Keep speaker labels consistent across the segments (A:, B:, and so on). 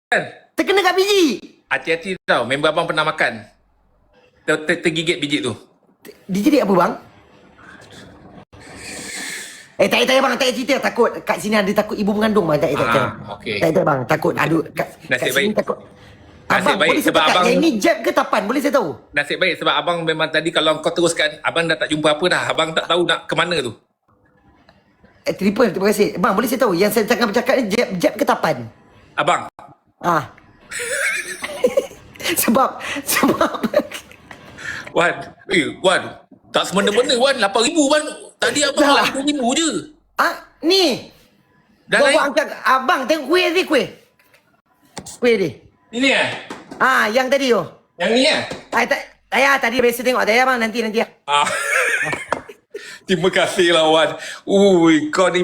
A: kan?
B: Terkena kat biji.
A: Hati-hati tau, member abang pernah makan. Tergigit biji tu.
B: Dijerit apa bang? Tak payah bang, tak payah cerita. Takut kat sini ada takut ibu mengandung bang. Tak payah.
A: Okey.
B: Tak payah bang, takut. Aduh, kat sini
A: Nasib baik.
B: takut.
A: Nasib
B: Abang,
A: baik
B: boleh
A: sebab
B: sebab
A: abang
B: yang ni jab ke tapan? Boleh saya tahu?
A: Nasib baik sebab abang memang tadi kalau kau teruskan, abang dah tak jumpa apa dah. Abang tak tahu nak ke mana tu.
B: Triple, terima kasih. Bang, boleh saya tahu yang saya tengah bercakap ni jab ke tapan?
A: Abang.
B: Sebab
A: Wan. Wan. Tak semena-mena Wan. 8,000 Wan. Tadi abang
B: Dah.
A: 5,000 je.
B: Ni.
A: Dah
B: Bawa
A: naik.
B: angkat. Abang, tengok kuih ni, kuih. Kuih ni.
A: Ini
B: Yang tadi tu.
A: Yang ni
B: Tadi biasa tengok. Tayar bang, nanti lah.
A: Terima kasih lah Wan. Kau ni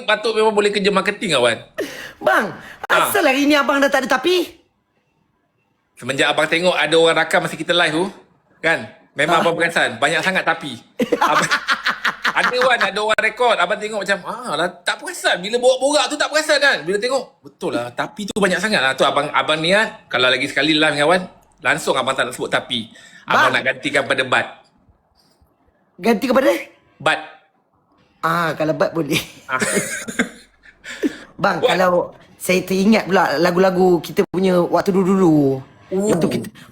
A: patut memang boleh kerja marketing lah Wan.
B: Bang, asal hari ni abang dah tak ada tapi?
A: Semenjak abang tengok ada orang rakam masa kita live tu, kan? Memang abang perasan banyak sangat tapi. Ada Wan, ada orang rekod. Abang tengok macam, tak perasan. Bila borak-borak tu tak perasan kan? Bila tengok, betul lah, tapi tu banyak sangat lah. Tu abang niat, kalau lagi sekali live dengan Wan, langsung abang tak nak sebut tapi. Abang nak gantikan pada bat.
B: Ganti kepada?
A: Bat.
B: Kalau bat boleh. Bang, kalau saya teringat pula lagu-lagu kita punya waktu dulu-dulu.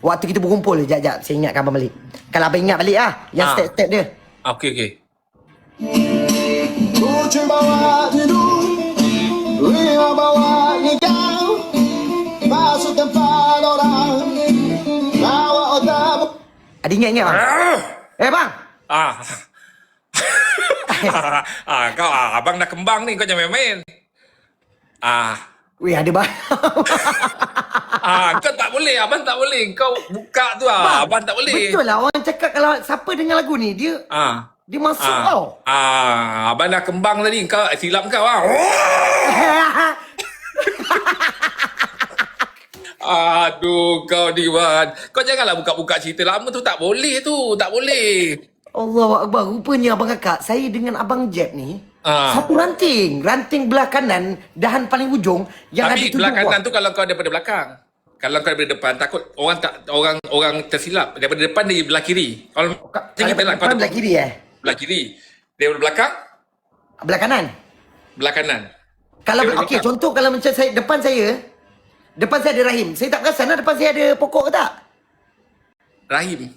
B: Waktu kita berkumpul. Sekejap, saya ingatkan abang balik. Kalau abang ingat balik yang step-step dia.
A: Okey.
C: Ku cuba bawa tidur, lima bawa nikah, masuk tempat orang, bawa otak.
B: Ada ingat bang? Bang.
A: Kau abang dah kembang ni, kau jangan main-main.
B: Weh, ada bang.
A: Kau tak boleh, abang tak boleh. Kau buka tu abang tak boleh.
B: Betul lah, orang cakap kalau siapa dengar lagu ni, dia masuk tau.
A: Abang dah kembang tadi, kau silap kau Aduh, kau ni Wan. Kau janganlah buka-buka cerita lama tu, tak boleh tu, tak boleh.
B: Allahu Akbar, rupanya abang kakak, saya dengan abang Jeb ni, satu ranting belah kanan, dahan paling ujung yang
A: tapi
B: ada
A: belah kanan tu kalau kau daripada belakang. Kalau kau daripada depan, takut orang tersilap. Daripada depan dia belah kiri. Kalau
B: kau belah kiri
A: belah kiri. Daripada belakang?
B: Belah kanan.
A: Belah kanan.
B: Kalau contoh kalau macam depan saya ada rahim. Saya tak perasan lah depan saya ada pokok ke tak?
A: Rahim.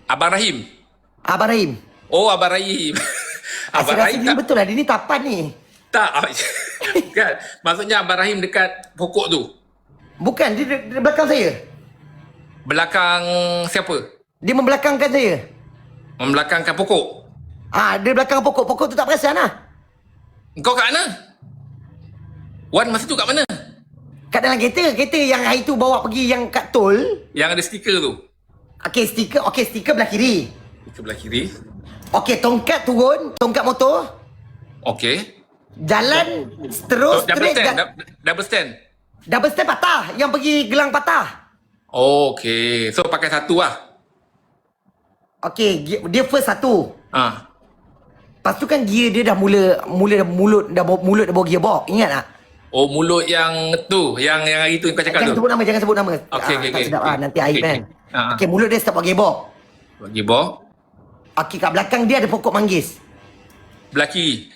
B: Abang
A: Rahim.
B: Oh,
A: Abang Rahim. Abang Rahim
B: tak betul lah, dia ni tapan ni.
A: Tak. Kan? Maksudnya Abang Rahim dekat pokok tu.
B: Bukan, dia belakang saya.
A: Belakang siapa?
B: Dia membelakangkan saya.
A: Membelakangkan pokok.
B: Dia belakang pokok. Pokok tu tak perasan lah.
A: Kau kat mana? Wan masa tu kat mana?
B: Kat dalam kereta. Kereta yang hari tu bawa pergi yang kat tol.
A: Yang ada stiker tu.
B: Stiker belah kiri.
A: Stiker belah kiri.
B: Tongkat turun. Tongkat motor.
A: Okey.
B: Jalan terus straight.
A: Double stand.
B: Double stand patah. Yang pergi gelang patah.
A: Okey. So pakai satu lah.
B: Dia first satu. Lepas tu kan gear dia dah mulut dah bawa gearbox. Ingat tak?
A: Oh, mulut yang tu, yang hari tu kau cakap tu.
B: Jangan sebut nama.
A: Okey.
B: Tak sedap nanti air kan. Mulut dia start bawa gearbox.
A: Gearbox.
B: Kat belakang dia ada pokok manggis.
A: Belah kiri.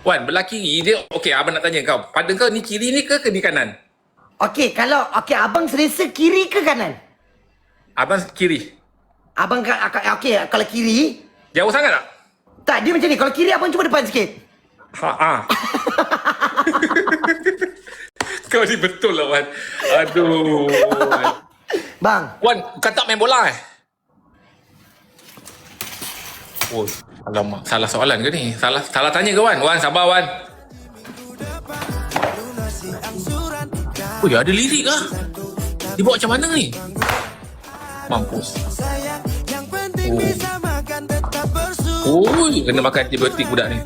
A: Wan, belah kiri dia. Okey, abang nak tanya kau. Pada kau ni kiri ni ke ni kanan?
B: Kalau abang selesa kiri ke kanan?
A: Abang kiri.
B: Abang kalau kiri.
A: Jauh sangat tak?
B: Tak, dia macam ni. Kalau kiri abang cuba depan sikit.
A: Kau ni betul lah Wan. Aduh.
B: Bang.
A: Wan, kau tak main bola Oh, alamak. Salah soalan ke ni? Salah tanya ke Wan? Wan, sabar Wan. Ada lirik lah. Dia buat macam mana ni? Mampus. Kena makan antibiotik budak ni.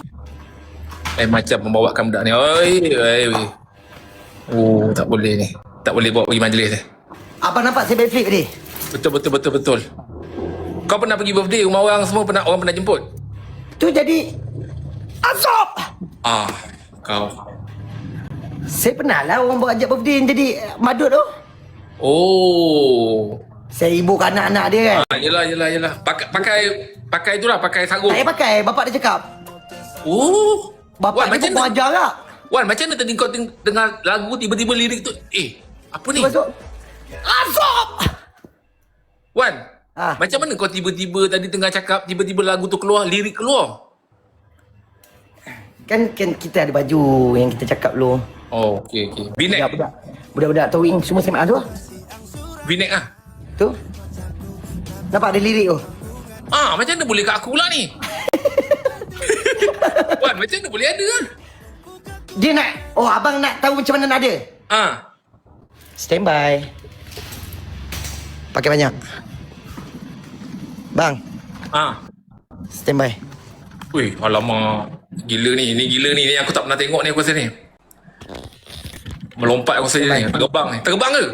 A: Macam membawakan budak ni. Tak boleh ni. Tak boleh bawa pergi majlis ni.
B: Abang nampak saya backflip tadi?
A: Betul. Kau pernah pergi birthday rumah orang semua, orang pernah jemput?
B: Tu jadi azab.
A: Kau.
B: Saya pernah lah orang buat ajak birthday yang jadi madut tu.
A: Oh.
B: Saya ibu kat anak-anak dia kan.
A: Yelah. Pakai itulah, pakai sarung.
B: Tak payah pakai, bapak dia cakap.
A: Oh.
B: Bapak dia pun ajar lah.
A: Wan, macam mana tadi kau dengar lagu tiba-tiba lirik tu? Apa ni?
B: Masuk. Asap!
A: Wan,
B: Ah.
A: macam mana kau tiba-tiba tadi tengah cakap, tiba-tiba lagu tu keluar, lirik keluar?
B: Kan kita ada baju yang kita cakap dulu.
A: Oh, okey. V-neck.
B: Budak-budak towing semua SMA tu lah.
A: V-neck ah.
B: Tu. Nampak ada lirik tu.
A: Macam mana boleh kat aku pula ni? Wan, macam mana boleh ada?
B: Dia nak, abang nak tahu macam mana nak ada. Stand by. Pakai banyak. Bang, stand by.
A: Wih, alamak. Gila ni. Ni gila ni. Ni aku tak pernah tengok ni aku rasa ni. Melompat aku rasa ni. Terbang ni. Terbang ke?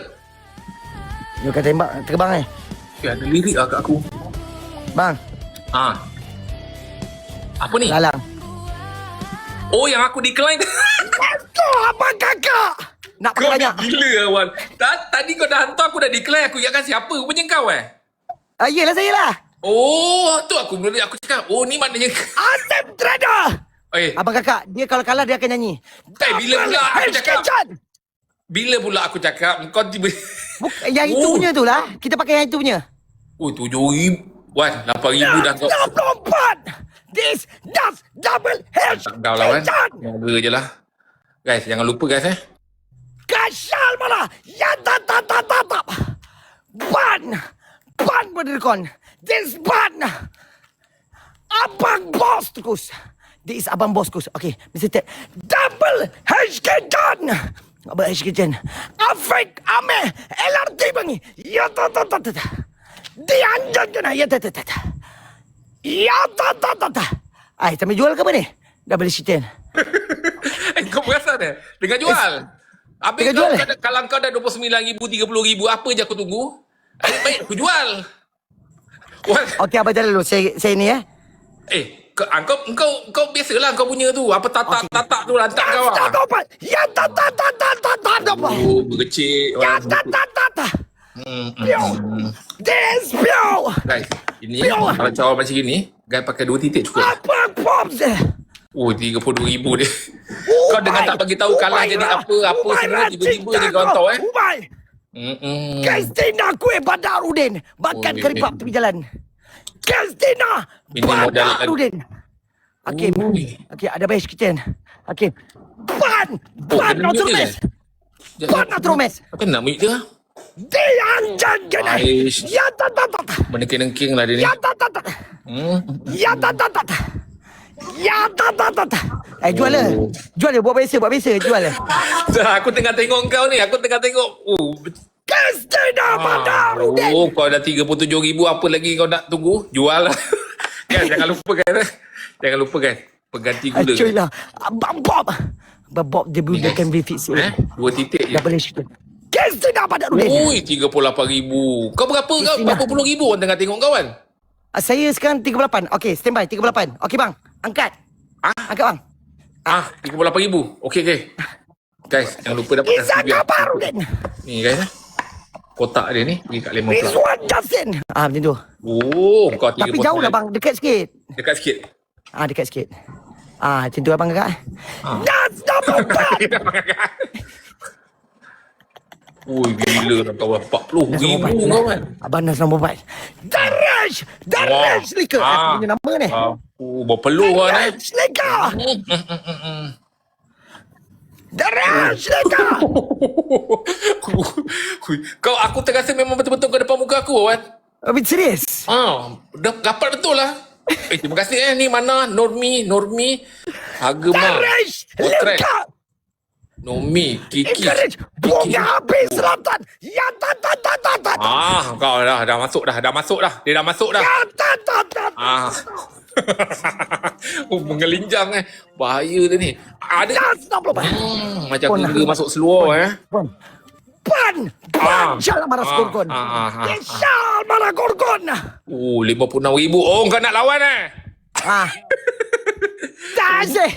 B: You kata tembak, terbang
A: Ada lirik lah kat aku.
B: Bang,
A: Apa ni?
B: lalang.
A: Oh, yang aku decline.
B: Kau abang kakak. Nak
A: Kau
B: pakai
A: ni
B: banyak.
A: gila Wan. Tadi kau dah hantar, aku dah declare. Aku ingatkan siapa? Rupanya kau
B: Yelah saya lah.
A: Oh, tu aku cakap. Oh, ni maknanya.
B: Asep Trader.
A: Abang
B: Abang kakak, dia kalau kalah dia akan nyanyi.
A: bila pula aku cakap?
B: Kitchen.
A: Bila pula aku cakap? Kau tiba.
B: Yang itu punya tu lah. Kita pakai yang itu punya.
A: Oh, 7,000. Wan, 8,000 dah kau.
B: 64. This does double H.
A: Dah lah Wan. Jaga je lah. Guys, jangan lupa guys
B: Kasyal malah. Ya tak. Ban berderkon. This ban. Abang bos terus. This is abang bos terus. Okay, Mr. Ted. Double H kitchen. Double H kitchen. Afrik ame LRT bangi. Ya tak. Dia anjang kena. Ya tak. Ya tak. Sambil jual ke apa ni? Double H kitchen.
A: Kau perasan Dengan jual. Habis
B: Dengan jual
A: kalau kau dah 29,000, 30,000, apa je aku tunggu? Baik, aku jual. Wan.
B: Okey, abang jalan dulu. Saya ni
A: Kau biasalah kau punya tu. Apa tatak tu lantak kau lah.
B: Ya tak.
A: Oh, berkecil.
B: Ya tak. Piu. This piu.
A: Guys, ini kalau cawan macam gini, guys pakai 2 titik cukup.
B: Abang pops.
A: Oh, 32,000 dia. Kau dengan tak bagi tahu kalah jadi apa semua tiba-tiba dia kau tahu
B: Kristina kue Badarudin. Makan keripap tepi jalan. Kristina
A: Ini modal
B: Badarudin. Okey, ada base kitchen. Okey. Ban natural mess. Ban natural mess.
A: Apa nak mute dia?
B: Dia anjang kena. Ya tak.
A: Menengking-nengking lah dia ni.
B: Ya tak. Ya tak. Ya tak. Jual lah. Jual lah. Buat biasa. Jual lah.
A: Aku tengah tengok kau ni.
B: Kristina Badarudin.
A: Oh, kau dah 37,000. Apa lagi kau nak tunggu? Jual lah. Guys, jangan lupa guys. Pengganti gula.
B: Cuy lah. Abang Bob dia budakan benefit saya.
A: 2 titik je.
B: Dah boleh shoot. Kristina Badarudin.
A: Ui, 38,000. Kau berapa kau? Berapa puluh ribu orang tengah tengok kau kan?
B: Saya sekarang 38. Okey, standby 38. Okey bang, angkat. Angkat bang.
A: 38,000. Okey. Guys, jangan lupa dapatkan
B: Izaka Badarudin.
A: Ni guys kotak dia ni pergi kat Lemon Club.
B: Rizwan Jasin. Macam tu.
A: Oh, kau 3.
B: Tapi jauh lah bang, dekat sikit.
A: Dekat sikit.
B: Dekat sikit. Macam tu abang kakak. Nas nombor 4.
A: Ui, gila dah kau 40,000 kau kan.
B: Abang Nas nombor 4. Daresh Lika. Punya nama ni.
A: Berpeluh kan
B: Daresh Lika. Daresh Lika.
A: Kau, aku terasa memang betul-betul kau depan muka aku kan.
B: Habis serius?
A: Dah dapat betul lah. Terima kasih ni mana Normi Harga mah
B: Daresh
A: Potret
B: Lika.
A: Nomi Kiki
B: Bunga habis selatan. Ya tak.
A: kau dah masuk dah. Dia dah masuk dah.
B: Ya tak.
A: Mengelinjang bahaya dia ni. Ada
B: Nas nombor 4.
A: macam gila masuk seluar
B: Pan Jalan Maras Gorgon. Jalan Maras Gorgon.
A: 56,000. Oh, kau nak lawan
B: Asyik.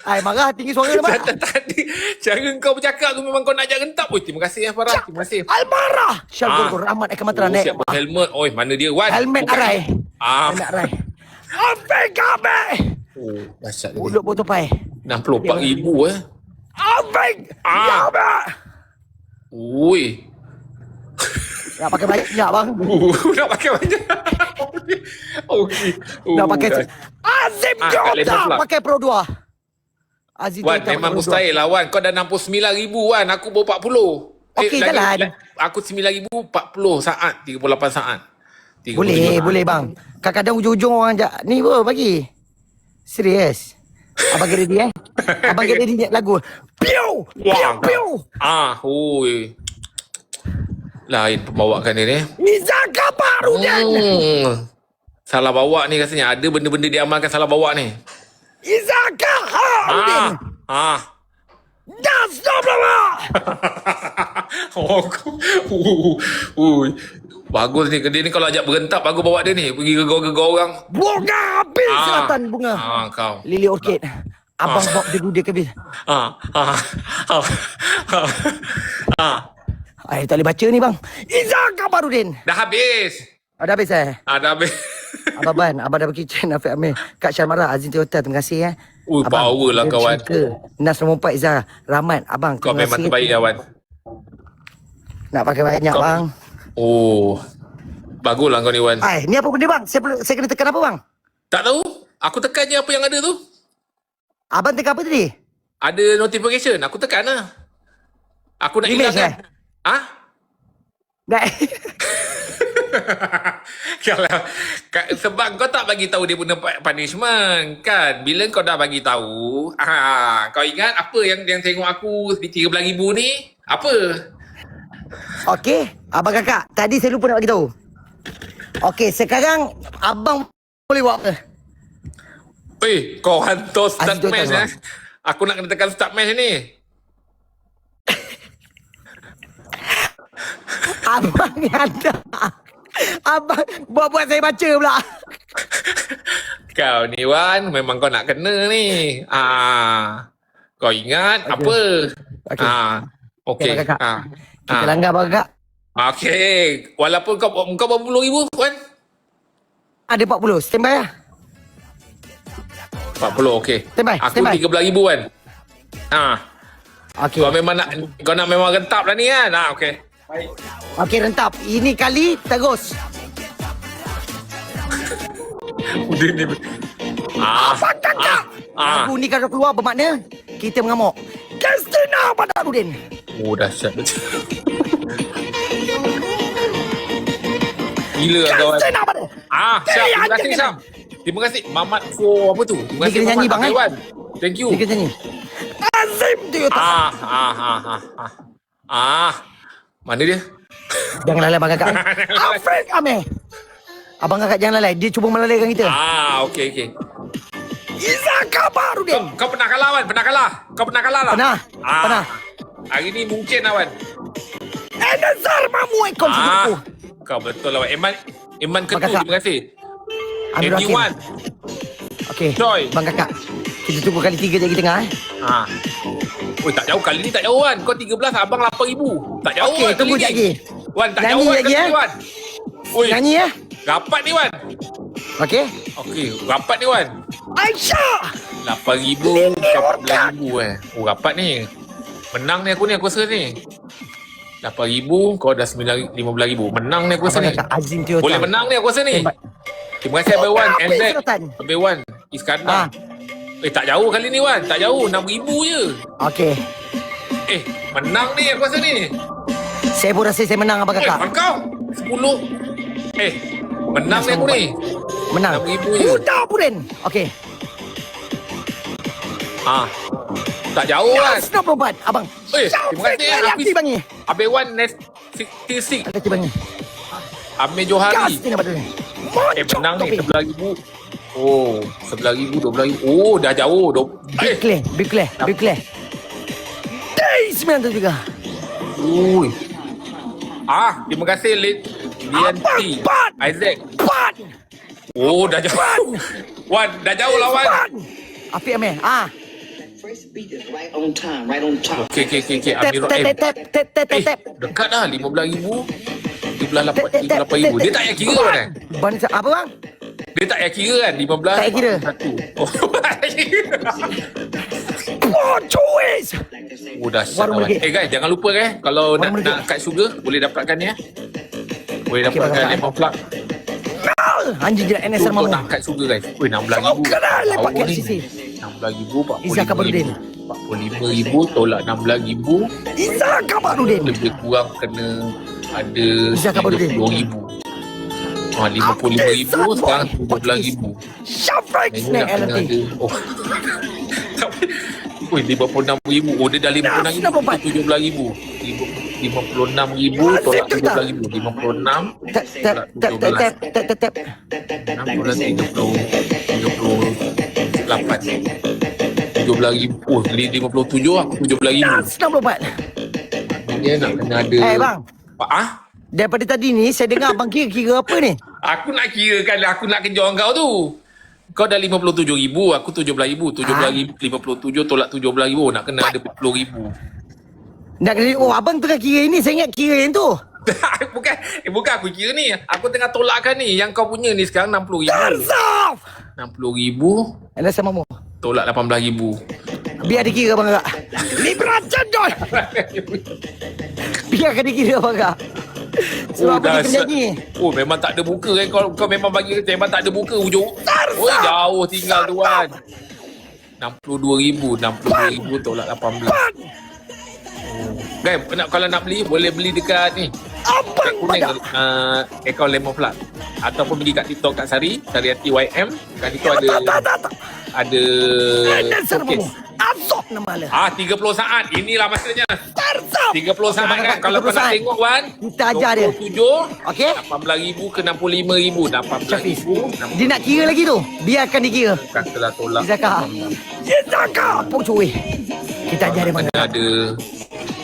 B: Ai marah tinggi suara dia, Mak.
A: Tadi cara kau bercakap tu memang kau nak ajak rentap. Oi, terima kasih Farah. Terima kasih.
B: Almarah. Syal Gor Rahmat Kementerian
A: Siap helmet. Oi, mana dia Wan?
B: Helmet
A: Bukan.
B: arai.
A: Ah.
B: Helmet arai. Afiq Ame.
A: Oh, dahsyat lagi.
B: Mulut botol pai.
A: 64,000
B: Afiq.
A: Ah.
B: Ya, Mak.
A: Ui.
B: Nak pakai banyak, bang.
A: Nak pakai banyak. Okey.
B: Nak pakai
A: dah.
B: Azim
A: kat level
B: Jota
A: pula.
B: pakai Pro 2. Azim
A: Wan,
B: Jota
A: memang
B: pakai Pro 2.
A: mustahil lah Wan. Kau dah 69,000 Wan. Aku baru 40.
B: Okey, jalan.
A: Aku 9,000 40 saat. 38 saat. 35
B: Boleh,
A: saat.
B: boleh bang. Kadang-kadang ujung-ujung orang ni apa bagi. Serius. Abang get ready Abang get ready lagu. Piu! Piu!
A: Wah,
B: Piu!
A: hui. Lain pembawakan dia ni.
B: Nizaka baru dan.
A: Salah bawa ni rasanya. Ada benda-benda dia amalkan salah bawa ni.
B: Izaka Harudin. Das Doblama.
A: Bagus ni. Dia ni kalau ajak berentap, bagus bawa dia ni. Pergi gegor-gegor orang.
B: Bunga habis selatan bunga.
A: Kau.
B: Lili orchid. Abang bawa dia gudik habis. Ay, tak boleh baca ni bang. Izaka Barudin.
A: Dah habis.
B: Dah habis
A: Dah habis.
B: Abang Ban, Abang dah pergi kitchen Afiq Amir. Kak Syamara, Azim Toyota, terima kasih
A: Ui, power lah kawan.
B: Nas nombor 4 Izzah, Rahmat, Abang.
A: Kau
B: terima
A: memang
B: kasih.
A: terbaik kawan.
B: Nak pakai banyak bang.
A: Oh. Baguslah kau ni Wan.
B: Ay, ni apa benda bang? Saya kena tekan apa bang?
A: Tak tahu. Aku tekan je apa yang ada tu.
B: Abang tekan apa tadi?
A: Ada notification. Aku tekan lah. Aku nak
B: Image
A: hilangkan.
B: Dah.
A: Sebab kau tak bagi tahu dia punya punishment kan. Bila kau dah bagi tahu, kau ingat apa yang tengok aku di 13,000 ni? Apa?
B: Okey, abang kakak, tadi saya lupa nak bagi tahu. Okey, sekarang abang boleh buat apa?
A: Kau hantar start
B: Aziz
A: match
B: Tuan,
A: Aku nak kena tekan start match ni.
B: Abang ni ada. Abang buat-buat saya baca pula.
A: Kau ni Wan, memang kau nak kena ni. Kau ingat apa?
B: Okey.
A: Okey.
B: Okey, kakak. Kita langgar abang kakak.
A: Okey. Walaupun kau berapa puluh ribu Wan?
B: Ada 40, standby lah.
A: 40 okey.
B: Standby,
A: Aku
B: standby.
A: 13,000 Wan.
B: Okey.
A: Kau nak memang rentap lah ni kan? Okey.
B: Okey, rentap. Ini kali terus.
A: Udah ni.
B: Abang kakak. Lagu ni kalau keluar bermakna kita mengamuk. Kristina Badarudin.
A: Oh, dahsyat betul. Gila lah kawan.
B: Kristina Badarudin.
A: Syam, terima kasih Syam. Terima kasih Mamat for apa tu? Terima
B: Dia
A: kasih
B: kena nyanyi,
A: Mamat.
B: bang,
A: Okay, Wan. Thank you.
B: Dia kena nyanyi. Azim Toyota.
A: Mana dia?
B: Jangan lalai abang kakak. Afiq Amir. Abang kakak jangan lalai. Dia cuba melalaikan kita.
A: Okey.
B: Izaka Barudin.
A: Kau pernah kalah Wan? Pernah kalah? Kau pernah kalah lah?
B: Pernah. Pernah.
A: Hari ni mungkin lah Wan.
B: Enazar Mamu Ekon Sukuku.
A: Kau betul lah Wan. Iman Ketu,
B: kakak.
A: terima kasih.
B: Amir Hakim.
A: MD1.
B: Okey.
A: Joy.
B: Abang kakak. Kita tunggu kali 3 lagi tengah
A: Tak jauh kali ni, tak jauh Wan. Kau 13, abang 8,000. Tak jauh
B: Okey,
A: Wan.
B: tunggu
A: kali
B: sekejap
A: ni.
B: lagi.
A: Wan, tak
B: Nyanyi
A: jauh Wan.
B: lagi,
A: kali ni, Wan. Oi,
B: Nyanyi ya.
A: rapat ni Wan.
B: Okey.
A: Okey, rapat ni Wan.
B: Aisyah.
A: 8,000, 14,000 Oh, rapat ni. Menang ni aku rasa ni. 8,000, kau dah 15,000. Menang ni aku rasa
B: Abang
A: ni.
B: kakak Azim Toyota.
A: Boleh menang ni aku rasa ni.
B: Hebat.
A: Terima kasih Abang Wan.
B: Apa
A: NZ.
B: Sultan?
A: Abang Wan. Iskandar. Tak jauh kali ni Wan. Tak jauh. 6,000 je.
B: Okey.
A: Menang ni aku rasa ni.
B: Saya pun rasa saya menang abang kakak.
A: Kau 10. Menang ni aku ni.
B: Menang.
A: 6,000 je.
B: Muda Purin. Okey.
A: Tak jauh Wan.
B: Nas 24 abang.
A: Terima kasih
B: Hafiz bangi.
A: Abang Wan next 66.
B: Ada bangi.
A: Amir Johari.
B: Gas ni dapat dulu.
A: Menang ni 11,000. 11,000, 12,000. Oh, dah jauh.
B: Big clear. Day 93.
A: Ui. Terima kasih Lianti.
B: Abang,
A: Isaac.
B: Pan.
A: Oh, dah jauh. Wan, dah jauh lah Wan.
B: Afiq Amir. Ah.
D: First beat is right on time, right on top.
A: Okey.
B: Tap
A: Amirul
B: tap
A: M.
B: tap tap tap tap tap.
A: Dekat dah 15,000. 18,000. Dia tak payah kira kan?
B: Ban apa bang?
A: Dia tak payah kira kan? 15.
B: Tak payah kira.
A: 1. Oh, tak payah kira.
B: Oh, choice.
A: Oh, dahsyat
B: Warung
A: kawan.
B: Mergik.
A: Guys, jangan lupa kalau
B: Warung Mergik.
A: nak kad sugar, boleh dapatkan ya. Boleh
B: Okey,
A: dapatkan
B: bang.
A: lemon plug.
B: Anjing jerat NS
A: Untuk
B: Mamu.
A: nak kad sugar guys. Weh, 16,000.
B: Kau kena lepak
A: Tahu
B: kat
A: ni.
B: sisi.
A: 16,000,
B: Izzah Kabarudin.
A: 45,000 tolak 16,000.
B: Izzah Kabarudin.
A: Lebih kurang kena ada
B: Izzah Kabarudin.
A: 30,000. 55,000 sekarang 17,000.
B: Shafiq
A: Ini
B: Snack
A: nak kena
B: LRT.
A: ada. Oh. Wih, 56,000. Oh, dia dah 56,000. 17,000. 56,000 tolak 17,000. 56.
B: Tap tap tap tap tap tap tap tap.
A: 16, 38. 17,000. Oh, 57 aku 17,000.
B: Das 64.
A: Dia nak kena ada.
B: Bang.
A: Ah?
B: Daripada tadi ni saya dengar abang kira apa ni?
A: Aku nak kira kan, aku nak kejar kau tu. Kau dah 57,000, aku 17,000. 17,000, 57 tolak 17,000. Nak kena ada 10,000.
B: Nak kena, oh abang tengah kira ini, saya ingat kira yang tu.
A: bukan aku kira ni. Aku tengah tolakkan ni. Yang kau punya ni sekarang 60,000.
B: Tarzaf!
A: 60,000
B: Alah sama mu.
A: tolak 18,000.
B: Biar dikira abang agak. Libra cendol! Biarkan dikira abang agak. Sebab apa dia
A: dahsyat.
B: penyanyi?
A: Oh, memang tak ada muka kan. Kau memang bagi memang tak ada muka ujung.
B: Tarzan!
A: Oh, jauh tinggal tuan. 62,000. 62,000 tolak 18. Guys, kalau nak beli, boleh beli dekat ni.
B: Abang
A: Kuning,
B: pada.
A: akaun Lemon Plug. Ataupun pergi kat TikTok Kak Sari, Sariati YM. Kat situ ada
B: Tak.
A: ada
B: Alah sama mu.
A: showcase.
B: Azok nama lah.
A: 30 saat. Inilah masanya.
B: Tarzaf!
A: 30 saat
B: Abang
A: kan.
B: agak
A: Kalau
B: 30
A: kau nak
B: saat.
A: tengok Wan,
B: Kita ajar dia.
A: 27,
B: Okey?
A: 18,000 ke 65,000. 18,000.
B: Dia nak kira lagi tu. Biarkan dikira.
A: Katalah tolak.
B: Izaka. Izaka. Apa cuy? Kita ajar dia mana.
A: Kena ada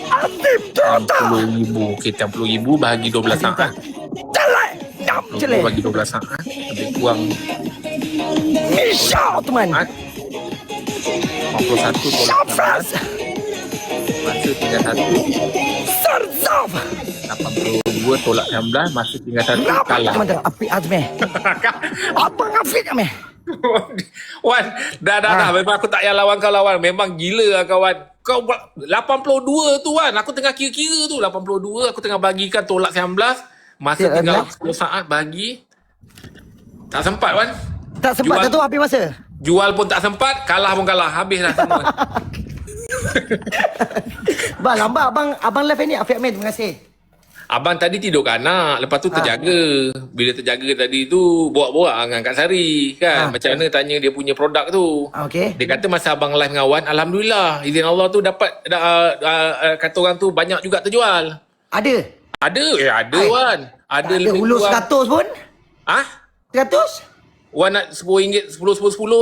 B: Atif Tota.
A: 60,000. Okay, 60,000 bahagi 12 saat.
B: Jelek. Nam
A: 60,000
B: jelek.
A: bagi 12 saat. Lebih kurang
B: Misha teman.
A: 41 tolak
B: Syafras.
A: 16. Masa tinggal 1.
B: Sarzaf.
A: 82 tolak 19. Masa tinggal 1.
B: Kenapa
A: Kalah.
B: teman-teman? Afiq Azmeh. Abang Afiq Azmeh.
A: Wan, dah. Memang aku tak payah lawan kau lawan. Memang gila lah kawan. Kau 82 tu Wan. Aku tengah kira-kira tu. 82 aku tengah bagikan tolak 19. Masa
B: Ya,
A: tinggal
B: Allah.
A: 10 saat bagi. Tak sempat Wan.
B: Tak sempat dah tu habis masa.
A: Jual pun tak sempat. Kalah pun kalah. Habis dah semua.
B: Bang, lambat abang live ni Afiq Azmeh. Terima kasih.
A: Abang tadi tidur kat anak. Lepas tu terjaga. Bila terjaga tadi tu, borak-borak dengan Kak Sari. Kan? Macam mana tanya dia punya produk tu.
B: Okey.
A: Dia kata masa abang live dengan Wan, Alhamdulillah. Izin Allah tu dapat, kata orang tu banyak juga terjual.
B: Ada.
A: Ada? Ada
B: Hai.
A: Wan. Ada
B: Tak ada
A: lebih
B: ulur
A: kurang.
B: 100 pun.
A: Ah?
B: 100?
A: Wan nak RM10, 10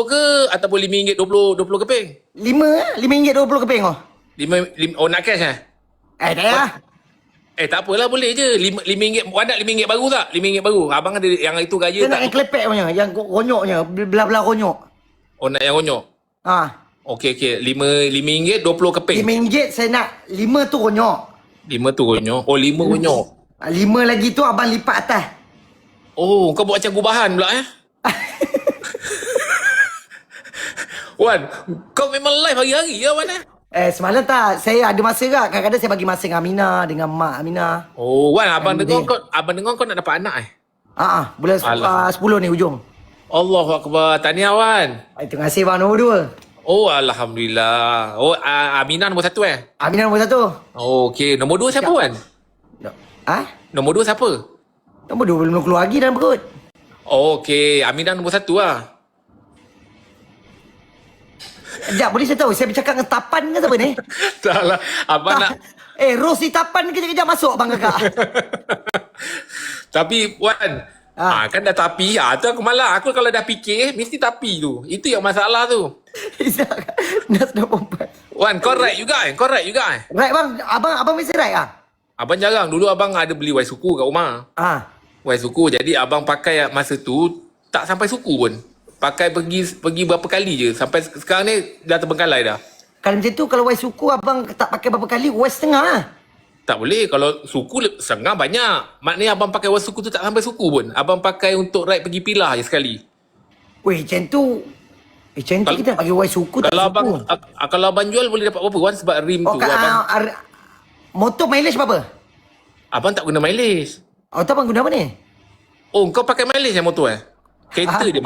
A: ke? Ataupun RM5, 20 keping?
B: 5 RM5 20 keping oh.
A: 5, oh nak cash eh?
B: Tak payah.
A: Tak apalah, boleh je. RM5. Wan nak RM5 baru tak? RM5 baru. Abang ada yang itu gaya
B: Saya nak
A: tak?
B: yang kelepek punya, yang ronyoknya, belah-belah ronyok.
A: Oh nak yang ronyok?
B: Ha.
A: Okey. RM5, 20 keping.
B: RM5 saya nak 5 tu ronyok.
A: 5 tu ronyok. Oh 5 ronyok.
B: 5 lagi tu abang lipat atas.
A: Oh, kau buat macam gubahan pula eh? Wan, kau memang live hari-hari ya Wan eh?
B: Semalam tak. Saya ada masa tak. Kadang-kadang saya bagi masa dengan Amina, dengan Mak Amina.
A: Oh, Wan, abang
B: Every
A: dengar
B: day.
A: kau nak dapat anak eh?
B: Bulan
A: Alah.
B: 10 ni ujung.
A: Allahu Akbar. Tahniah Wan.
B: Terima kasih bang, nombor 2.
A: Oh, Alhamdulillah. Oh, Aminah nombor 1 eh?
B: Amina nombor 1.
A: Oh, okey. Nombor 2 siapa Wan? Nombor 2 siapa?
B: Nombor 2 belum keluar lagi dalam perut.
A: Oh, okey. Aminah nombor 1 lah.
B: Sekejap, boleh saya tahu saya bercakap dengan Tapan ke siapa ni?
A: Tak lah. Abang nak...
B: Rosi Tapan kejap-kejap masuk abang kakak.
A: Tapi Wan, kan dah tapi. Tu aku malah. Aku kalau dah fikir, mesti tapi tu. Itu yang masalah tu.
B: Nas 24.
A: Wan, kau right juga eh?
B: Right bang, abang mesti right ah.
A: Abang jarang. Dulu abang ada beli Y suku kat rumah. Y suku. Jadi abang pakai masa tu tak sampai suku pun. pakai pergi berapa kali je. Sampai sekarang ni dah terbengkalai dah.
B: Kalau macam tu, kalau wais suku abang tak pakai berapa kali, wais setengah lah.
A: Tak boleh. Kalau suku setengah banyak. Maknanya abang pakai wais suku tu tak sampai suku pun. Abang pakai untuk ride pergi Pilah je sekali.
B: Weh, macam tu. Macam tu kita nak pakai wais suku tak
A: Kalau
B: suku.
A: kalau abang jual boleh dapat berapa Wan? Sebab rim tu abang,
B: motor mileage berapa?
A: abang tak guna mileage.
B: Oh, tu abang guna apa ni?
A: Oh, kau pakai mileage yang motor Kereta dia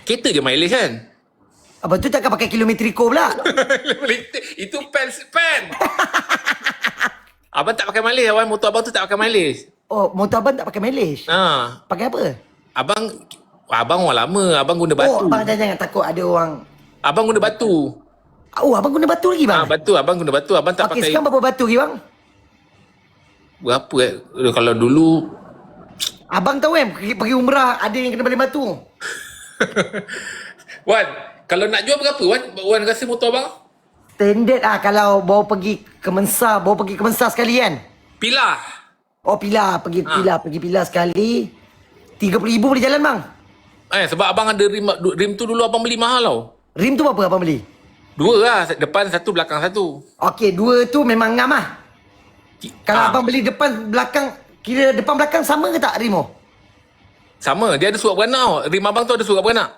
A: kereta je mileage kan?
B: Abang tu takkan pakai kilometriko pula.
A: Itu pen. Abang tak pakai mileage Wan. Motor abang tu tak pakai mileage.
B: Oh, motor abang tak pakai mileage.
A: Ha.
B: Pakai apa?
A: Abang orang lama. Abang guna batu.
B: Oh, abang jangan takut ada orang.
A: Abang guna batu.
B: Oh, abang guna batu lagi bang?
A: Batu. Abang guna batu. Abang tak
B: Okey,
A: pakai.
B: sekarang berapa batu lagi bang?
A: Berapa Kalau dulu
B: Abang tahu kan, pergi umrah ada yang kena balik batu.
A: Wan, kalau nak jual berapa Wan rasa motor abang?
B: Standard ah kalau bawa pergi ke Mensah sekali kan.
A: Pilah.
B: Oh, Pilah, pergi Pilah sekali. 30,000 boleh jalan bang.
A: Sebab abang ada rim tu dulu abang beli mahal tau.
B: Rim tu berapa abang beli?
A: 2 lah. Depan 1, belakang 1.
B: Okey, 2 tu memang ngam lah. Kalau abang beli depan belakang, kira depan belakang sama ke tak Rimo?
A: Sama. Dia ada surat beranak tau. Rim abang tu ada surat beranak.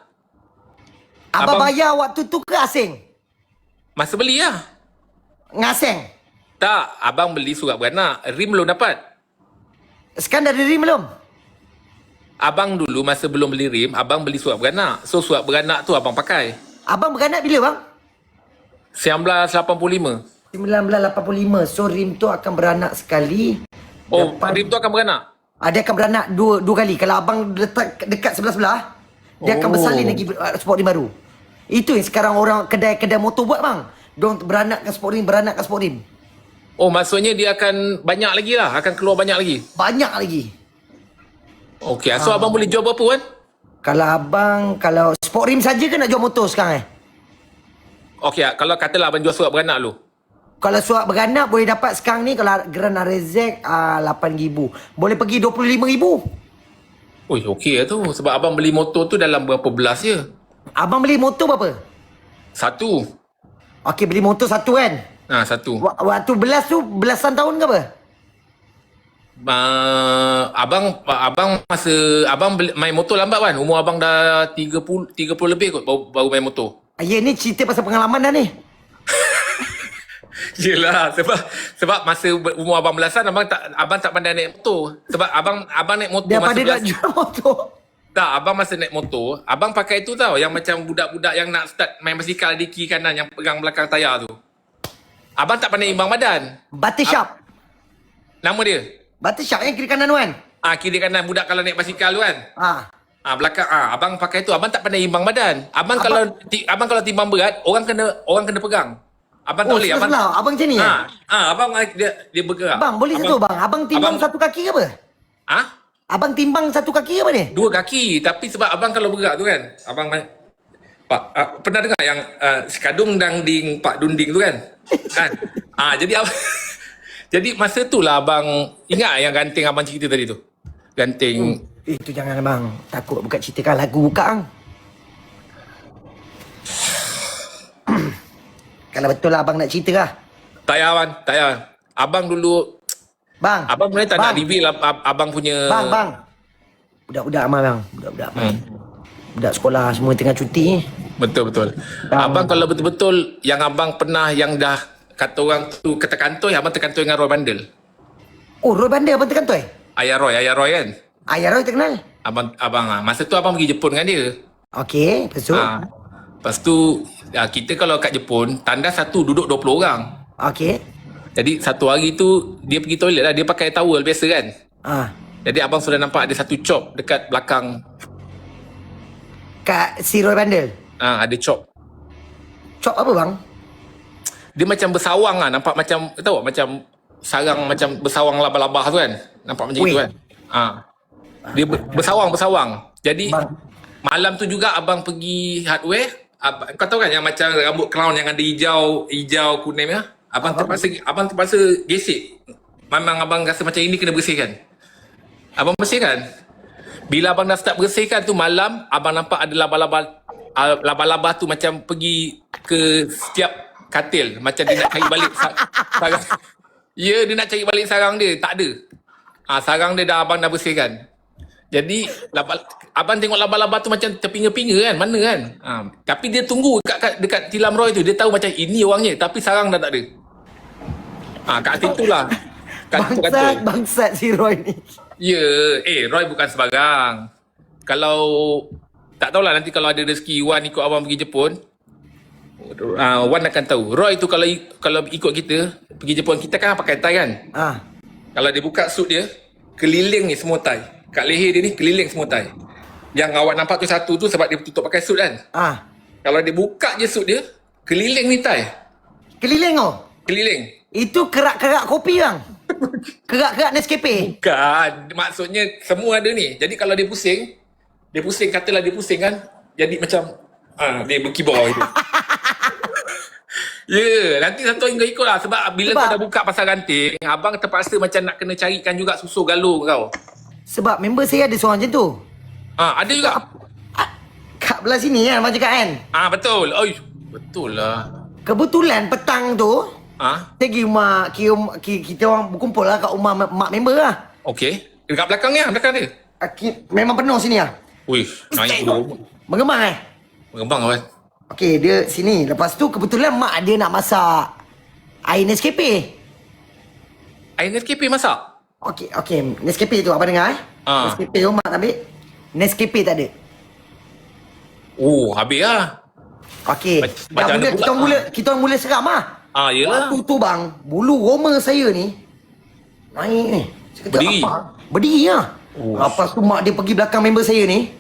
B: Abang bayar waktu tu ke asing?
A: Masa beli lah.
B: Ngaseng?
A: Tak. Abang beli surat beranak. Rim belum dapat.
B: Sekarang dah ada rim belum?
A: Abang dulu masa belum beli rim, abang beli surat beranak. So surat beranak tu abang pakai.
B: Abang beranak bila bang?
A: 1985.
B: 1985. So rim tu akan beranak sekali.
A: Oh, rim tu akan beranak?
B: Dia akan beranak dua kali. Kalau abang letak dekat sebelah-sebelah, dia akan bersalin lagi sport rim baru. Itu yang sekarang orang kedai-kedai motor buat bang. Diorang beranakkan sport rim.
A: Oh, maksudnya dia akan banyak lagi lah. Akan keluar banyak lagi.
B: Banyak lagi.
A: Okey, so abang boleh jual berapa kan?
B: Kalau sport rim saja ke nak jual motor sekarang
A: Okey, kalau katalah abang jual surat beranak lu.
B: Kalau surat beranak boleh dapat sekarang ni kalau Grand RZ 8,000. Boleh pergi 25,000.
A: Oi, okey lah tu. Sebab abang beli motor tu dalam berapa belas je.
B: Abang beli motor berapa?
A: 1.
B: Okey, beli motor satu kan?
A: 1.
B: Waktu belas tu belasan tahun ke apa?
A: Abang masa abang main motor lambat kan? Umur abang dah 30 lebih kot baru main motor.
B: Ya, ni cerita pasal pengalaman dah ni.
A: Yelah, sebab masa umur abang belasan abang tak pandai naik motor. Sebab abang naik motor
B: Daripada
A: masa
B: nak jual motor.
A: Tak, abang masa naik motor, abang pakai tu tau yang macam budak-budak yang nak start main basikal di kiri kanan yang pegang belakang tayar tu. Abang tak pandai imbang badan.
B: Butter Sharp.
A: Nama dia?
B: Butter Sharp yang kiri kanan tu kan?
A: Kiri kanan budak kalau naik basikal tu kan. Belakang abang pakai tu, abang tak pandai imbang badan. Abang kalau timbang berat, orang kena pegang. Abang tak boleh.
B: Abang macam ni
A: abang dia bergerak.
B: Abang boleh satu bang. Abang timbang satu kaki ke apa? Abang timbang satu kaki ke apa ni?
A: 2 kaki. Tapi sebab abang kalau bergerak tu kan, abang pernah dengar yang Sekadung Dangding Pak Dunding tu kan? Jadi jadi masa tu lah abang ingat yang ganting abang cerita tadi tu. Ganting.
B: Itu jangan abang. Takut buka ceritakan lagu buka ang. Kalau betul lah abang nak cerita lah.
A: Tak payah. Abang dulu
B: Bang.
A: Abang sebenarnya tak nak reveal abang punya.
B: Bang. Budak-budak amal bang. Budak-budak amal. Budak sekolah semua tengah cuti.
A: Betul. Abang kalau betul-betul yang abang pernah yang dah kata orang tu terkantoi, abang terkantoi dengan Roy Bandel.
B: Oh, Roy Bandel abang terkantoi?
A: Ayah Roy kan?
B: Ayah Roy terkenal?
A: Abang masa tu abang pergi Jepun dengan dia.
B: Okey, betul.
A: Lepas tu kita kalau kat Jepun, tandas satu duduk 20 orang.
B: Okey.
A: Jadi satu hari tu dia pergi toilet lah, dia pakai towel biasa kan. Jadi abang sudah nampak ada satu chop dekat belakang.
B: Kat si Roy Bandel?
A: Ada chop.
B: Chop apa bang?
A: Dia macam bersawang lah, nampak macam, tahu macam sarang macam bersawang labah-labah tu kan. Nampak macam itu kan. Dia bersawang. Jadi malam tu juga abang pergi hardware. Kau tahu kan yang macam rambut clown yang ada hijau kuning ya. Abang terpaksa gesek. Memang abang rasa macam ini kena bersihkan. Abang bersihkan. Bila abang dah start bersihkan tu malam, abang nampak ada laba-laba tu macam pergi ke setiap katil. Macam dia nak cari balik sarang. Ya, dia nak cari balik sarang dia. Tak ada. Sarang dia abang dah bersihkan. Jadi, abang tengok laba-laba tu macam terpinga-pinga kan. Mana kan? Tapi dia tunggu dekat tilam Roy tu. Dia tahu macam ini orangnya. Tapi sarang dah tak ada. Kat situ lah.
B: Bangsat si Roy ni.
A: Ya, Roy bukan sebarang. Kalau tak tahulah nanti kalau ada rezeki Wan ikut abang pergi Jepun, Wan akan tahu. Roy tu kalau ikut kita pergi Jepun, kita kan pakai tie kan? Kalau dia buka suit dia, keliling ni semua tie. Kat leher dia ni keliling semua tie. Yang awak nampak tu satu tu sebab dia tutup pakai suit kan? Kalau dia buka je suit dia, keliling ni tie.
B: Keliling oh.
A: Keliling.
B: Itu kerak-kerak kopi bang. Kerak-kerak Nescafe.
A: Bukan. Maksudnya semua ada ni. Jadi kalau dia pusing, katalah dia pusing kan, jadi macam dia berkibar gitu. Ya, nanti satu hingga ikut lah. Sebab bila kau dah buka pasal ranting, abang terpaksa macam nak kena carikan juga susu galung kau.
B: Sebab member saya ada seorang macam tu.
A: Ada juga.
B: Kat belah sini kan abang cakap kan.
A: Betul. Betul lah.
B: Kebetulan petang tu saya pergi rumah kita orang berkumpul lah kat rumah mak member lah.
A: Okey. Dekat belakang dia.
B: Memang penuh sini lah.
A: Uish, naik dulu.
B: Mengembang
A: Mengembang kan?
B: Okey, dia sini. Lepas tu kebetulan mak dia nak masak air Nescafe.
A: Air Nescafe masak?
B: Okey. Nescafe tu abang dengar Nescafe tu mak tak ambil. Nescafe tak ada.
A: Habis lah.
B: Okey. Kita orang mula seram lah.
A: Yelah.
B: Waktu tu bang, bulu roma saya ni naik ni.
A: Berdiri?
B: Berdiri lah. Lepas tu mak dia pergi belakang member saya ni,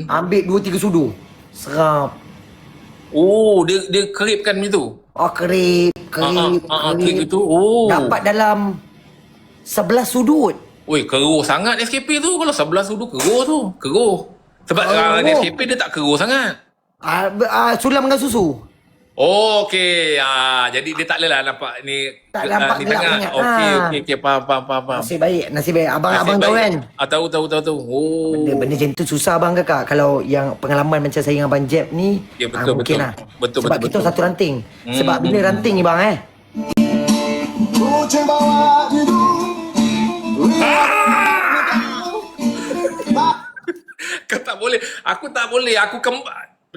B: ambil 2-3 sudu. Serap.
A: Dia keripkan macam tu?
B: Kerip
A: gitu.
B: Dapat dalam 11 sudut.
A: Keruh sangat Nescafe tu. Kalau 11 sudu keruh. Sebab Nescafe dia tak keruh sangat.
B: Sulam dengan susu.
A: Okey. Jadi dia tak lelah nampak ni.
B: Tak nampak
A: ni
B: gelap
A: tengah.
B: sangat.
A: Okey. Faham.
B: Nasib baik. Abang tahu kan?
A: Tahu.
B: Benda macam tu susah abang kakak. Kalau yang pengalaman macam saya dengan abang Jeb ni,
A: Ya, betul,
B: mungkin
A: betul.
B: lah.
A: Betul,
B: Sebab kita satu ranting. Sebab bila ranting ni bang
C: Kucing bawa hidup.
A: Kau tak boleh. Aku tak boleh. Aku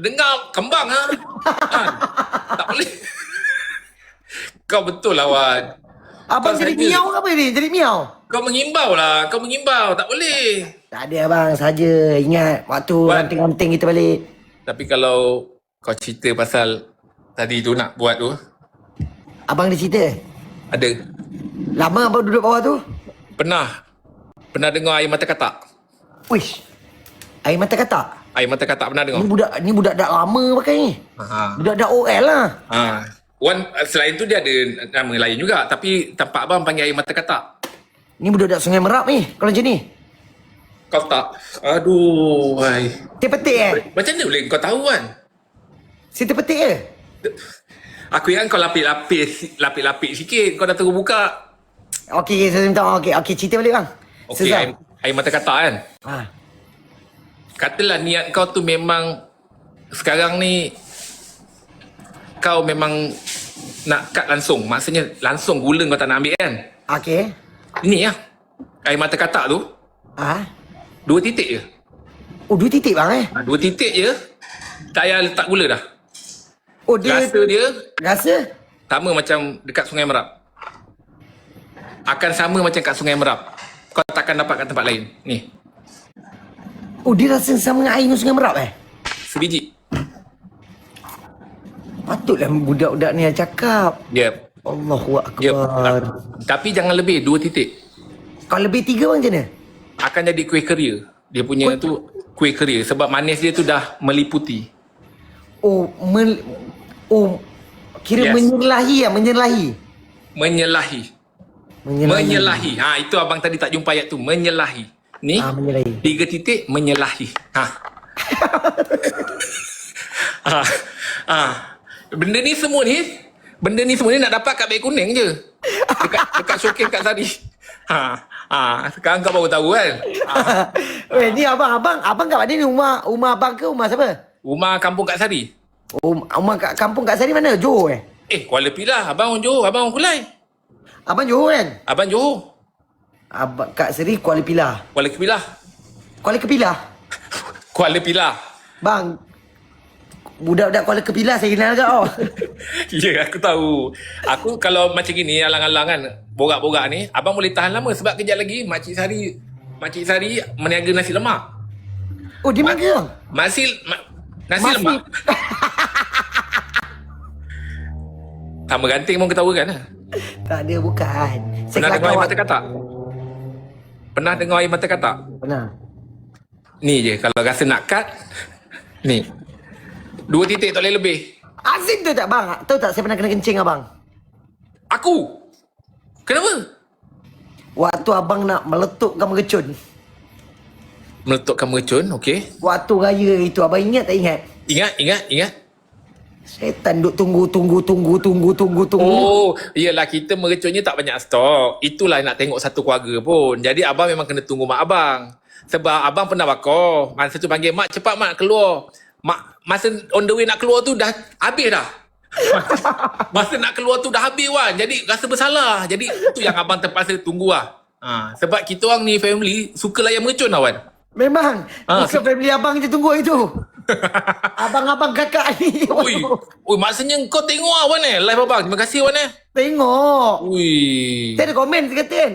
A: dengar kembang tak boleh. Kau betul lah Wan.
B: Abang jadi miau ke apa ni? Jadi miau?
A: Kau mengimbau lah. Tak boleh.
B: Tak ada abang, saja ingat waktu ranting-ranting kita balik.
A: Tapi kalau kau cerita pasal tadi tu nak buat tu,
B: Abang ada cerita?
A: ada.
B: Lama abang duduk bawah tu?
A: Pernah dengar air mata katak?
B: Wish. Air mata katak?
A: Air mata katak pernah dengar?
B: Ni budak dak lama pakai ni. Budak dak OL lah.
A: Wan, selain tu dia ada nama lain juga. Tapi tempat abang panggil air mata katak.
B: Ni budak dak Sungai Merap ni. Kalau macam ni.
A: Kau tak? Aduh, hai.
B: Petik
A: Macam mana boleh kau tahu kan?
B: Situ petik ke?
A: Aku ingat kau lapis sikit. Kau dah terus buka.
B: Okey, saya minta. Okey, cerita balik bang.
A: Okey, air mata katak kan? Katalah niat kau tu memang sekarang ni kau memang nak cut langsung. Maksudnya langsung gula kau tak nak ambil kan?
B: Okey.
A: Ini lah. Air mata katak tu. 2 titik je.
B: 2 titik bang
A: 2 titik je. Tak payah letak gula dah.
B: Dia rasa
A: sama macam dekat Sungai Merap. Akan sama macam kat Sungai Merap. Kau takkan dapat kat tempat lain. Ni.
B: Dia rasa sama dengan air Sungai Merap
A: Sebiji.
B: Patutlah budak-budak ni yang cakap.
A: Yep.
B: Allahu Akbar.
A: Yep. Tapi jangan lebih 2 titik.
B: Kalau lebih 3 bang macam mana?
A: Akan jadi kuih keria. Dia punya tu kuih keria. Sebab manis dia tu dah meliputi.
B: Kira
A: Yes.
B: menyelahi.
A: Menyelahi. Itu abang tadi tak jumpa ayat tu. Menyelahi. Ni,
B: menyelahi.
A: 3 titik menyelahi. Benda ni semua ni nak dapat kat beg kuning je. Dekat showcase kat Sari. Sekarang kau baru tahu kan?
B: Weh, ni abang kat mana ni? Rumah abang ke rumah siapa?
A: Rumah kampung Kak Sari.
B: Rumah kat kampung Kak Sari mana? Johor
A: Kuala Pilah. Abang orang Johor, abang orang Kulai.
B: Abang Johor kan?
A: Abang Johor.
B: Abang Kak Seri Kuala Pilah.
A: Kuala Kepilah.
B: Kuala Kepilah.
A: Kuala Pilah.
B: Bang, budak-budak Kuala Kepilah saya kenal kat oh.
A: Ya, aku tahu. Aku kalau macam gini, alang-alang kan, borak-borak ni, abang boleh tahan lama sebab kejap lagi Makcik Sari meniaga nasi lemak.
B: Oh, di mana bang?
A: Nasi lemak. Tambah ganting pun ketawa kan?
B: Tak ada, bukan.
A: Pernah dengar air mata katak? Pernah dengar air mata katak?
B: Pernah.
A: Ni je, kalau rasa nak cut, ni. 2 titik tak boleh lebih.
B: Azim tu tak bang? Tahu tak saya pernah kena kencing abang?
A: Aku? Kenapa?
B: Waktu abang nak meletupkan mercun.
A: Meletupkan mercun, okey.
B: Waktu raya itu abang ingat tak ingat?
A: Ingat.
B: Syaitan duk tunggu.
A: Oh, iyalah kita mercunnya tak banyak stok. Itulah nak tengok satu keluarga pun. Jadi abang memang kena tunggu mak abang. Sebab abang pernah bakar. Masa tu panggil mak, cepat mak keluar. Mak, masa on the way nak keluar tu dah habis dah. Masa nak keluar tu dah habis Wan. Jadi rasa bersalah. Jadi tu yang abang terpaksa tunggu lah. Sebab kita orang ni family suka layan mercun lah Wan.
B: Memang. Bukan family abang je tunggu itu. Abang-abang kakak ni.
A: Ui, maksudnya kau tengok lah Wan live abang. Terima kasih Wan
B: Tengok.
A: Ui.
B: Saya ada komen dia kata kan.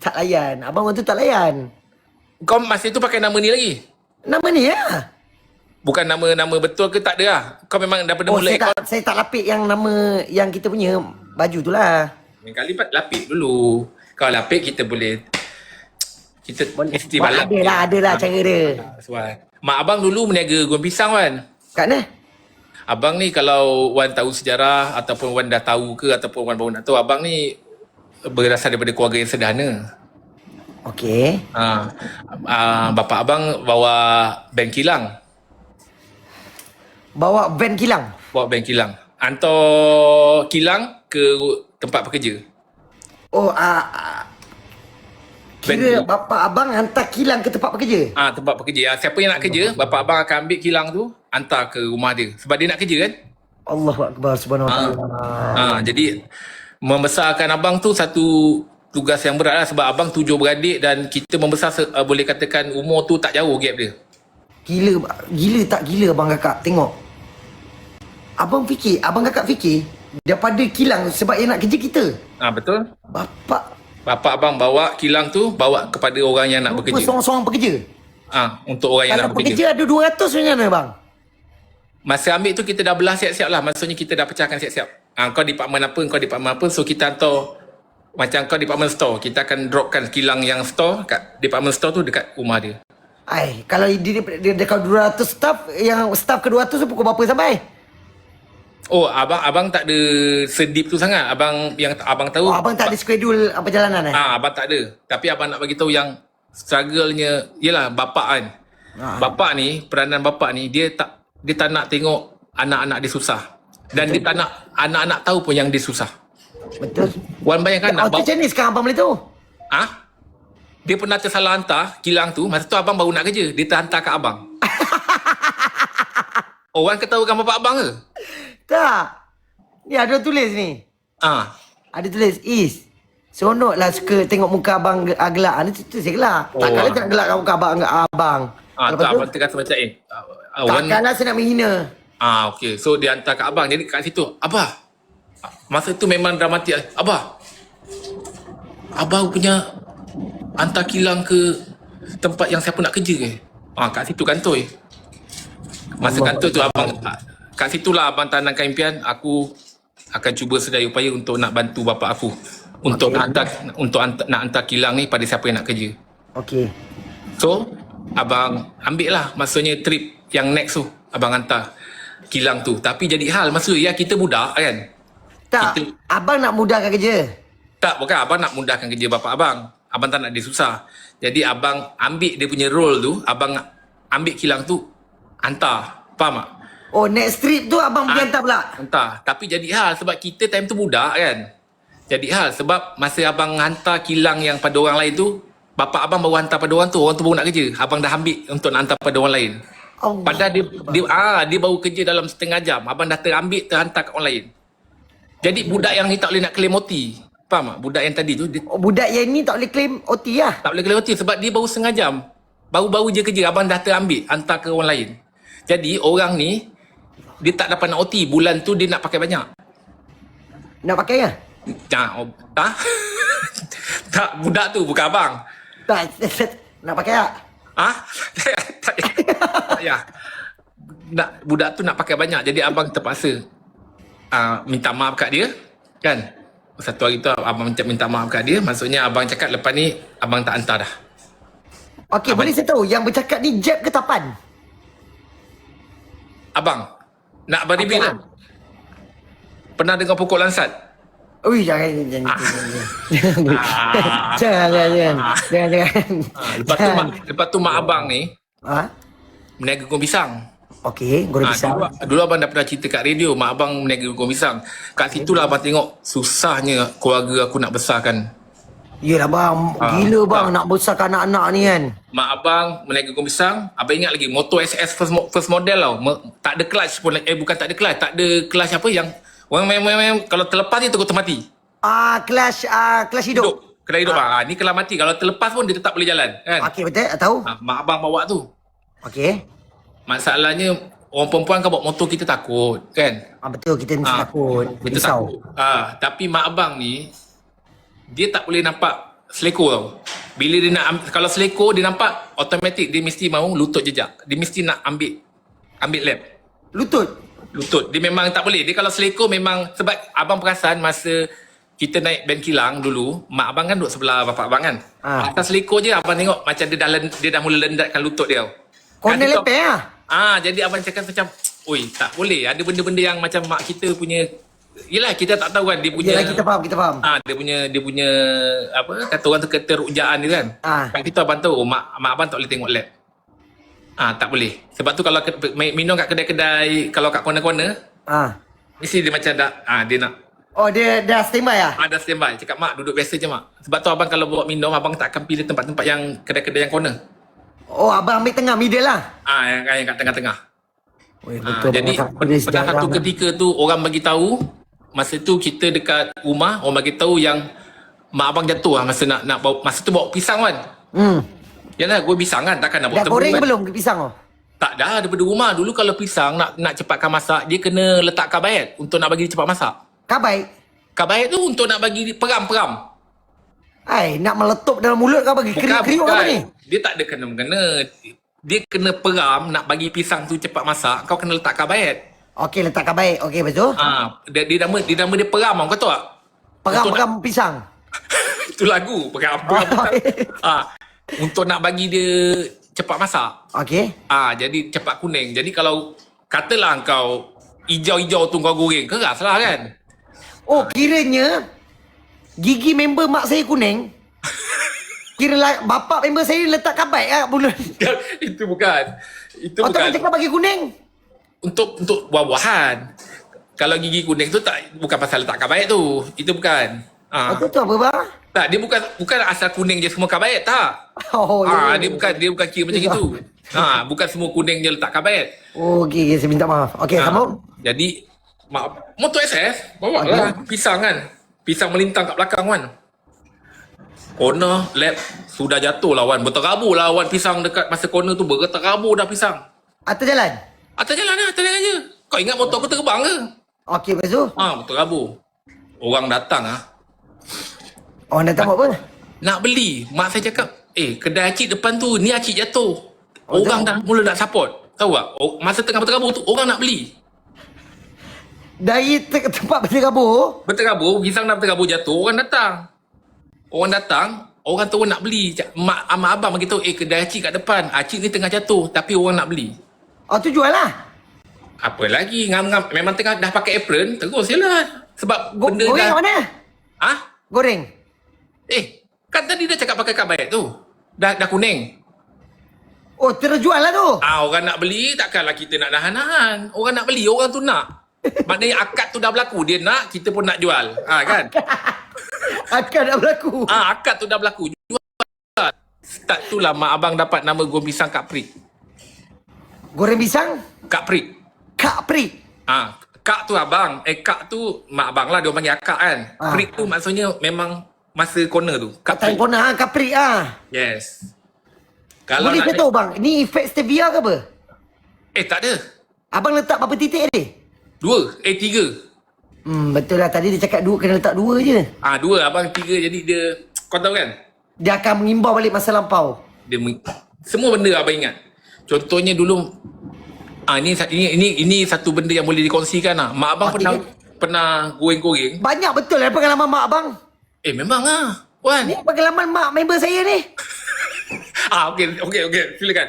B: Tak layan. Abang orang tu tak layan.
A: Kau masa tu pakai nama ni lagi?
B: Nama ni ya.
A: Bukan nama betul ke tak ada lah? Kau memang daripada mula account?
B: Saya tak lapik yang nama yang kita punya baju tu lah.
A: Yang kali lapik dulu. Kalau lapik kita boleh. Kita mesti balap.
B: Adalah cara dia.
A: Mak abang dulu meniaga goreng pisang Wan.
B: Kat mana?
A: Abang ni kalau Wan tahu sejarah ataupun Wan dah tahu ke ataupun Wan baru nak tahu, abang ni berasal daripada keluarga yang sederhana.
B: Okey.
A: Bapa abang bawa bank kilang.
B: Bawa van kilang.
A: Hantar kilang ke tempat pekerja.
B: Kira bapa abang hantar kilang ke tempat pekerja?
A: Tempat pekerja. Siapa yang nak kerja, bapa abang akan ambil kilang tu, hantar ke rumah dia. Sebab dia nak kerja kan?
B: Allahu Akbar subhanahu wa ta'ala.
A: Jadi, membesarkan abang tu satu tugas yang berat lah. Sebab abang 7 beradik dan kita membesar, boleh katakan umur tu tak jauh gap dia.
B: Gila tak gila abang kakak? Tengok. Abang kakak fikir, daripada kilang sebab yang nak kerja kita.
A: Betul. Bapa abang bawa kilang tu, bawa kepada orang yang nak bekerja.
B: Seorang-seorang pekerja?
A: Untuk orang yang nak bekerja.
B: Kalau pekerja ada 200 sebenarnya bang?
A: Masa ambil tu kita dah belah siap-siap lah. Maksudnya kita dah pecahkan siap-siap. Kau department apa. So kita hantar, macam kau department store. Kita akan dropkan kilang yang store kat department store tu dekat rumah dia.
B: Kalau dia dekat 200 staff, yang staff ke 200 tu pukul berapa sampai?
A: Abang tak ada sedip tu sangat. Abang tahu.
B: Abang tak ada schedule perjalanan
A: Abang tak ada. Tapi abang nak bagi tahu yang struggle-nya ialah bapak kan. Bapak ni, peranan bapak ni dia tak nak tengok anak-anak dia susah. Dan dia tak nak anak-anak tahu pun yang dia susah.
B: Betul.
A: Wan bayangkan nak
B: macam ni sekarang abang boleh tahu?
A: Dia pernah tersalah hantar kilang tu. Masa tu abang baru nak kerja. Dia terhantar kat abang. Wan ketahukan bapak abang ke?
B: Tak. Ni ada tulis ni. Ada tulis Is. Seronok lah suka tengok muka abang gelak. Ni tu saya gelak. Takkanlah saya nak gelak muka abang.
A: Tak, abang terkata macam
B: takkanlah saya nak menghina.
A: Okay. So dia hantar kat abang. Jadi kat situ, Abah. Masa tu memang dramatik. Abah punya hantar kilang ke tempat yang siapa nak kerja ke? Kat situ kantor. Masa kantor tu abang, kat situlah abang tanamkan impian. Aku akan cuba sedaya upaya untuk nak bantu bapa aku untuk nak hantar kilang ni pada siapa yang nak kerja. Okey. So abang ambil lah, maksudnya trip yang next tu abang hantar kilang tu. Tapi jadi hal masa kita budak kan.
B: Abang nak mudahkan kerja.
A: Tak, bukan abang nak mudahkan kerja bapa abang. Abang tak nak dia susah. Jadi abang ambil dia punya role tu, abang ambil kilang tu hantar. Faham tak?
B: Next trip tu abang pergi hantar pula?
A: Hantar. Tapi jadi hal sebab kita time tu budak kan. jadi hal. Sebab masa abang hantar kilang yang pada orang lain tu, bapak abang baru hantar pada orang tu baru nak kerja. Abang dah ambil untuk nak hantar pada orang lain.
B: Allah.
A: Padahal dia baru kerja dalam setengah jam. Abang dah terambil, terhantar kat orang lain. Jadi budak yang ni tak boleh nak claim OT. Faham tak? Budak yang tadi tu, dia
B: Budak yang ni tak boleh claim OT lah.
A: tak boleh claim OT sebab dia baru setengah jam. Baru-baru je kerja, abang dah terambil, hantar ke orang lain. Jadi orang ni, dia tak dapat nak OT. Bulan tu dia nak pakai banyak.
B: Nak pakai ke?
A: Tak? Tak, budak tu bukan abang.
B: Tak, nak pakai tak?
A: Tak payah. Budak tu nak pakai banyak. Jadi abang terpaksa minta maaf kat dia. Kan? Satu hari tu abang minta maaf kat dia. Maksudnya abang cakap lepas ni abang tak hantar dah.
B: Okey, boleh saya tahu yang bercakap ni Jeb ke Tapan?
A: Abang, nak beribil kan? Pernah dengar pokok lansat?
B: Ui, jangan. Jangan.
A: Lepas tu mak abang ni
B: Ha?
A: meniaga gong pisang.
B: Okey, goreng pisang.
A: Dulu abang dah pernah cerita kat radio, mak abang meniaga gong pisang. Kat situlah abang tengok susahnya keluarga aku nak besarkan.
B: Yelah bang, gila bang nak besarkan anak-anak ni kan.
A: Mak abang meniaga gong pisang. Abang ingat lagi motor SS first model tau. Tak ada clutch pun. Bukan tak ada clutch. Tak ada clutch apa yang orang main kalau terlepas dia terus mati.
B: Kelas hidup.
A: Kena hidup. Ni kalau mati. Kalau terlepas pun dia tetap boleh jalan. Kan?
B: Okey, betul, tahu.
A: Mak abang bawa tu.
B: Okey.
A: Masalahnya orang perempuan kan bawa motor kita takut. Kan?
B: Betul, kita mesti takut.
A: Kita
B: Risau.
A: takut. Tapi mak abang ni dia tak boleh nampak seleko tau. Bila dia nak kalau seleko dia nampak automatik dia mesti mahu lutut jejak. Dia mesti nak ambil lap.
B: Lutut.
A: Dia memang tak boleh. Dia kalau seleko memang sebab abang perasan masa kita naik band kilang dulu, mak abang kan duduk sebelah bapak abang kan. Atas seleko je abang tengok macam dia dah mula lendatkan lutut dia tau.
B: Corner lepeh lah.
A: Jadi abang cakap macam, oi tak boleh. Ada benda-benda yang macam mak kita punya. Yelah kita tak tahu kan dia punya.
B: Yelah kita faham.
A: Dia punya apa kata orang tu keterujaan dia kan. Kan kita abang tahu mak abang tak boleh tengok lab. Tak boleh. Sebab tu kalau minum kat kedai-kedai kalau kat corner-corner, mesti dia macam dia nak.
B: Oh dia dah standby lah?
A: Dah standby. Cakap mak duduk biasa je mak. Sebab tu abang kalau bawa minum abang tak akan pilih tempat-tempat yang kedai-kedai yang corner. Oh
B: abang ambil tengah middle lah?
A: Yang kat tengah-tengah.
B: Betul.
A: Jadi pada satu ketika tu orang bagi tahu masa tu kita dekat rumah orang bagi tahu yang mak abang jatuh lah masa nak bawa, masa tu bawa pisang kan. Yalah gue pisang kan takkan nak bawa
B: dah goreng
A: kan?
B: Belum pisang tu?
A: Tak dah daripada rumah. Dulu kalau pisang nak cepatkan masak dia kena letak kabayat untuk nak bagi dia cepat masak. Kabayat tu untuk nak bagi dia peram.
B: Nak meletup dalam mulut kau bagi kriuk-kriuk apa ni?
A: Dia tak ada kena-mengena. Dia kena peram nak bagi pisang tu cepat masak. Kau kena letak kabayat. Okey,
B: letak kabayat. Okey, betul.
A: Dia nama dia peram kau tahu tak?
B: Peram pisang.
A: Itu lagu peram pisang. Untuk nak bagi dia cepat masak.
B: Okey.
A: Jadi cepat kuning. Jadi kalau katalah kau hijau-hijau tu kau goreng, keras lah kan?
B: Oh, kiranya gigi member mak saya kuning. Kira bapak member saya letak kabayat kat mulut.
A: Itu bukan.
B: Tapi cakap bagi kuning.
A: Untuk buah-buahan. Kalau gigi kuning tu tak bukan pasal letak kabayat tu. Itu bukan.
B: Itu tu apa bang?
A: Tak, dia bukan asal kuning je semua kabayat tak. Dia bukan kira macam itu. Bukan semua kuning je letak kabayat.
B: Okey, saya minta maaf. Okey, kamu.
A: Jadi motor SS bawa lah pisang kan. Pisang melintang kat belakang kan. Corner lap sudah jatuh lawan. Berterabur lawan pisang dekat masa corner tu berterabur dah pisang.
B: Atas jalan?
A: Atas jalan je. Kau ingat motor aku terbang ke?
B: Okey, betul.
A: Berterabur. Orang datang
B: Orang datang buat apa?
A: Nak beli. Mak saya cakap, kedai acik depan tu, ni acik jatuh. Orang dah mula nak support. Tahu tak? Masa tengah berterabur tu, orang nak beli.
B: Dari tempat berterabur?
A: Berterabur, pisang dah berterabur jatuh, orang datang, orang tu nak beli. Mak abang bagi tahu, kedai acik kat depan. Acik ni tengah jatuh, tapi orang nak beli.
B: Tu jual lah.
A: Apa lagi? Ngam-ngam. Memang tengah dah pakai apron, terus je lah. Sebab benda
B: goreng
A: dah...
B: mana? Goreng?
A: Kan tadi dah cakap pakai kabayat tu. Dah kuning.
B: Oh, terjual lah tu.
A: Orang nak beli, takkanlah kita nak nahan-nahan. Orang nak beli, orang tu nak. Maknanya akad tu dah berlaku. Dia nak, kita pun nak jual. Kan?
B: Akad dah berlaku.
A: Akad tu dah berlaku. Start tu lah mak abang dapat nama goreng pisang Kak Prik.
B: Goreng pisang?
A: Kak Prik.
B: Kak Prik.
A: Kak tu abang. Kak tu mak abang lah. Dia panggil akak kan. Prik tu maksudnya memang masa corner tu. Kak
B: Time
A: Prik.
B: corner Kak Prik
A: Yes. Kalau
B: Boleh
A: nak
B: saya tahu bang, ni efek stevia ke apa?
A: tak ada.
B: Abang letak berapa titik ni?
A: 2. 3.
B: Betul lah, tadi dia cakap 2, kena letak 2 je.
A: 2 abang 3 jadi dia, kau tahu kan?
B: Dia akan mengimbau balik masa lampau.
A: Semua benda abang ingat. Contohnya dulu ini satu benda yang boleh dikongsikan lah. Mak abang pernah goreng-goreng.
B: Banyak betul lah pengalaman mak abang.
A: Memang Wan.
B: Ni pengalaman mak member saya ni.
A: Okey, silakan.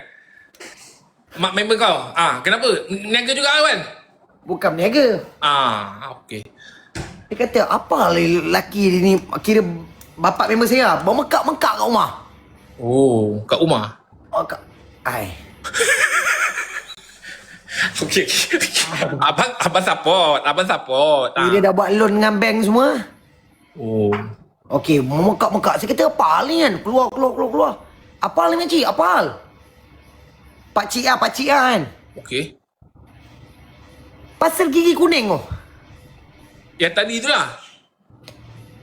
A: Mak member kau. Kenapa? Niaga juga Wan?
B: Bukan berniaga.
A: Okey.
B: Dia kata, apa lelaki ni kira bapak member saya bawa mekak-mekak kat rumah.
A: Kat rumah? Okey. Abang support.
B: Dia dah buat loan dengan bank semua. Okey, mekak-mekak. Saya kata, apa hal ni kan? Keluar. Apa hal ni makcik? Apa hal? Pakcik kan?
A: Okey.
B: Pasal gigi kuning tu.
A: Yang tadi tu lah.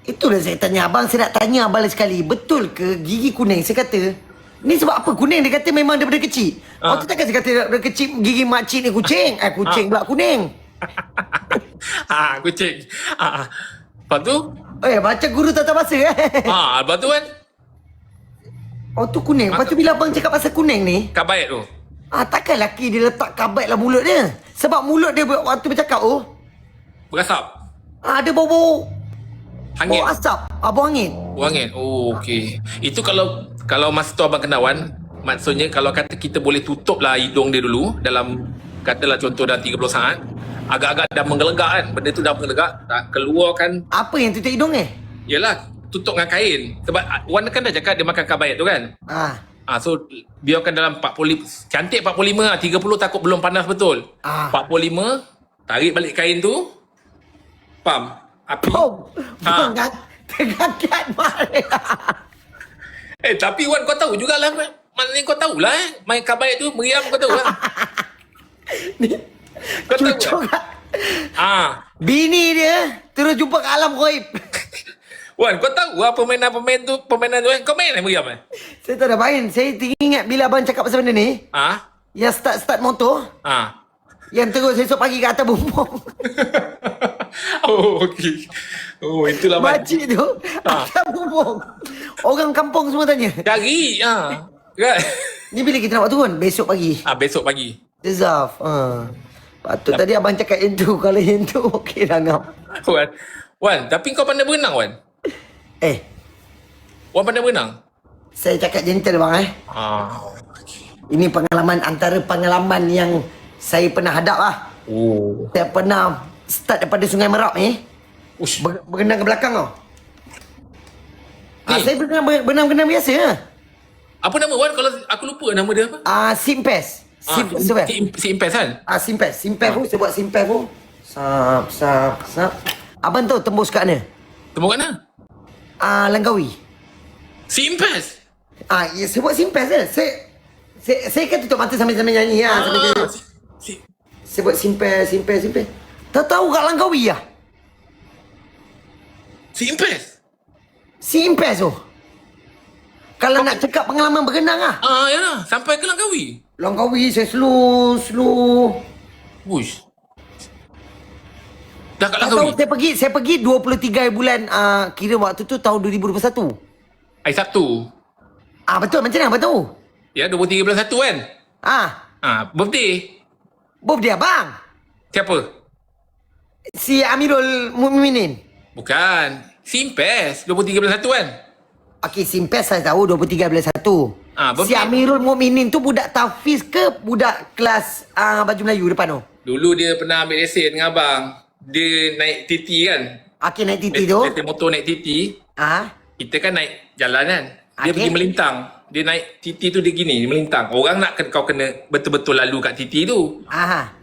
B: Itulah saya tanya abang. Saya nak tanya abang lagi sekali. Betul ke gigi kuning? Saya kata, ni sebab apa kuning? Dia kata memang daripada kecil. Tu takkan saya kata daripada kecil gigi makcik ni kucing. Kucing pula kuning.
A: Kucing. Lepas tu?
B: Macam guru tata bahasa
A: Lepas tu kan?
B: Tu kuning. Lepas tu bila abang cakap pasal kuning ni,
A: Kabayat tu?
B: takkan lelaki dia letak kabat lah mulut dia. Sebab mulut dia waktu bercakap
A: Berasap?
B: ada bau-bau
A: Hangit?
B: bau asap. Bau angin.
A: Wangan. Okey. Itu kalau masa tu abang kenal Wan, maksudnya kalau kata kita boleh tutup lah hidung dia dulu dalam, katalah contoh dalam 30 saat, agak-agak dah menggelegak kan, benda tu dah menggelegak, dah keluarkan.
B: Apa yang tutup hidung ni?
A: Yelah, tutup dengan kain. Sebab Wan kan dah cakap dia makan kabayat tu kan. So biarkan dalam 40, cantik 45 lah, 30 takut belum panas betul. 45, tarik balik kain tu, pam, api.
B: Tergagat balik.
A: Tapi Wan kau tahu jugalah, maknanya kau tahulah main kabayat tu meriam, kau tahu kan. Kau tahu
B: Cucuk
A: kan?
B: Bini dia terus jumpa kat alam ghaib.
A: Wan, kau tahu lah permainan tu kan? Kau main meriam
B: Saya tak ada main. Saya ingat bila abang cakap pasal benda ni, yang start motor, yang terus esok pagi kat atas bumbung.
A: Okey. Itulah
B: Makcik tu atas bumbung. Orang kampung semua tanya,
A: cari kan.
B: ni bila kita nak buat turun? Besok pagi.
A: Besok pagi.
B: Deserve. Patut tadi abang cakap yang tu. Kalau yang tu okey dah ngam.
A: Wan, tapi kau pandai berenang Wan? Wan pandai berenang?
B: Saya cakap gentle bang Ini pengalaman, antara pengalaman yang saya pernah hadap lah. Saya pernah start daripada Sungai Merak ni. Berenang ke belakang tau. Saya berenang biasa lah.
A: Apa nama Wan? Kalau aku lupa nama dia apa?
B: Simpes.
A: Simpes kan?
B: Simpes pun. Saya buat simpes pun. Sap. Abang tahu tembus kat mana?
A: Temu kat mana?
B: Langkawi.
A: Simpes?
B: Ya, saya buat simpes je. Saya kan tutup mata sambil nyanyi saya buat simpes. Tahu kat Langkawi lah. Simpes tu. Kalau nak cakap pengalaman berenang lah.
A: Ya. Sampai ke Langkawi?
B: Langkawi saya slow.
A: Uish. Dah kat
B: Tak
A: Langkawi?
B: tahu, saya pergi 23 bulan, kira waktu tu tahun 2021.
A: Hari Sabtu?
B: Betul, macam mana abang tahu?
A: Ya, 23 bulan 1 kan? Birthday?
B: Birthday abang?
A: Siapa?
B: Si Amirul Mukminin.
A: Bukan. Simpes. 23 bulan 1 kan?
B: Okey, Simpes saya tahu 23 bulan 1. Si
A: birthday.
B: Amirul Mukminin tu budak tahfiz ke budak kelas baju Melayu depan tu?
A: Dulu dia pernah ambil lesen dengan abang. Dia naik TT kan?
B: Okey, naik titi tu.
A: Lesen motor naik TT. Kita kan naik jalan kan? Dia pergi melintang. Dia naik TT tu dia gini, dia melintang. Orang nak kau kena betul-betul lalu kat TT tu.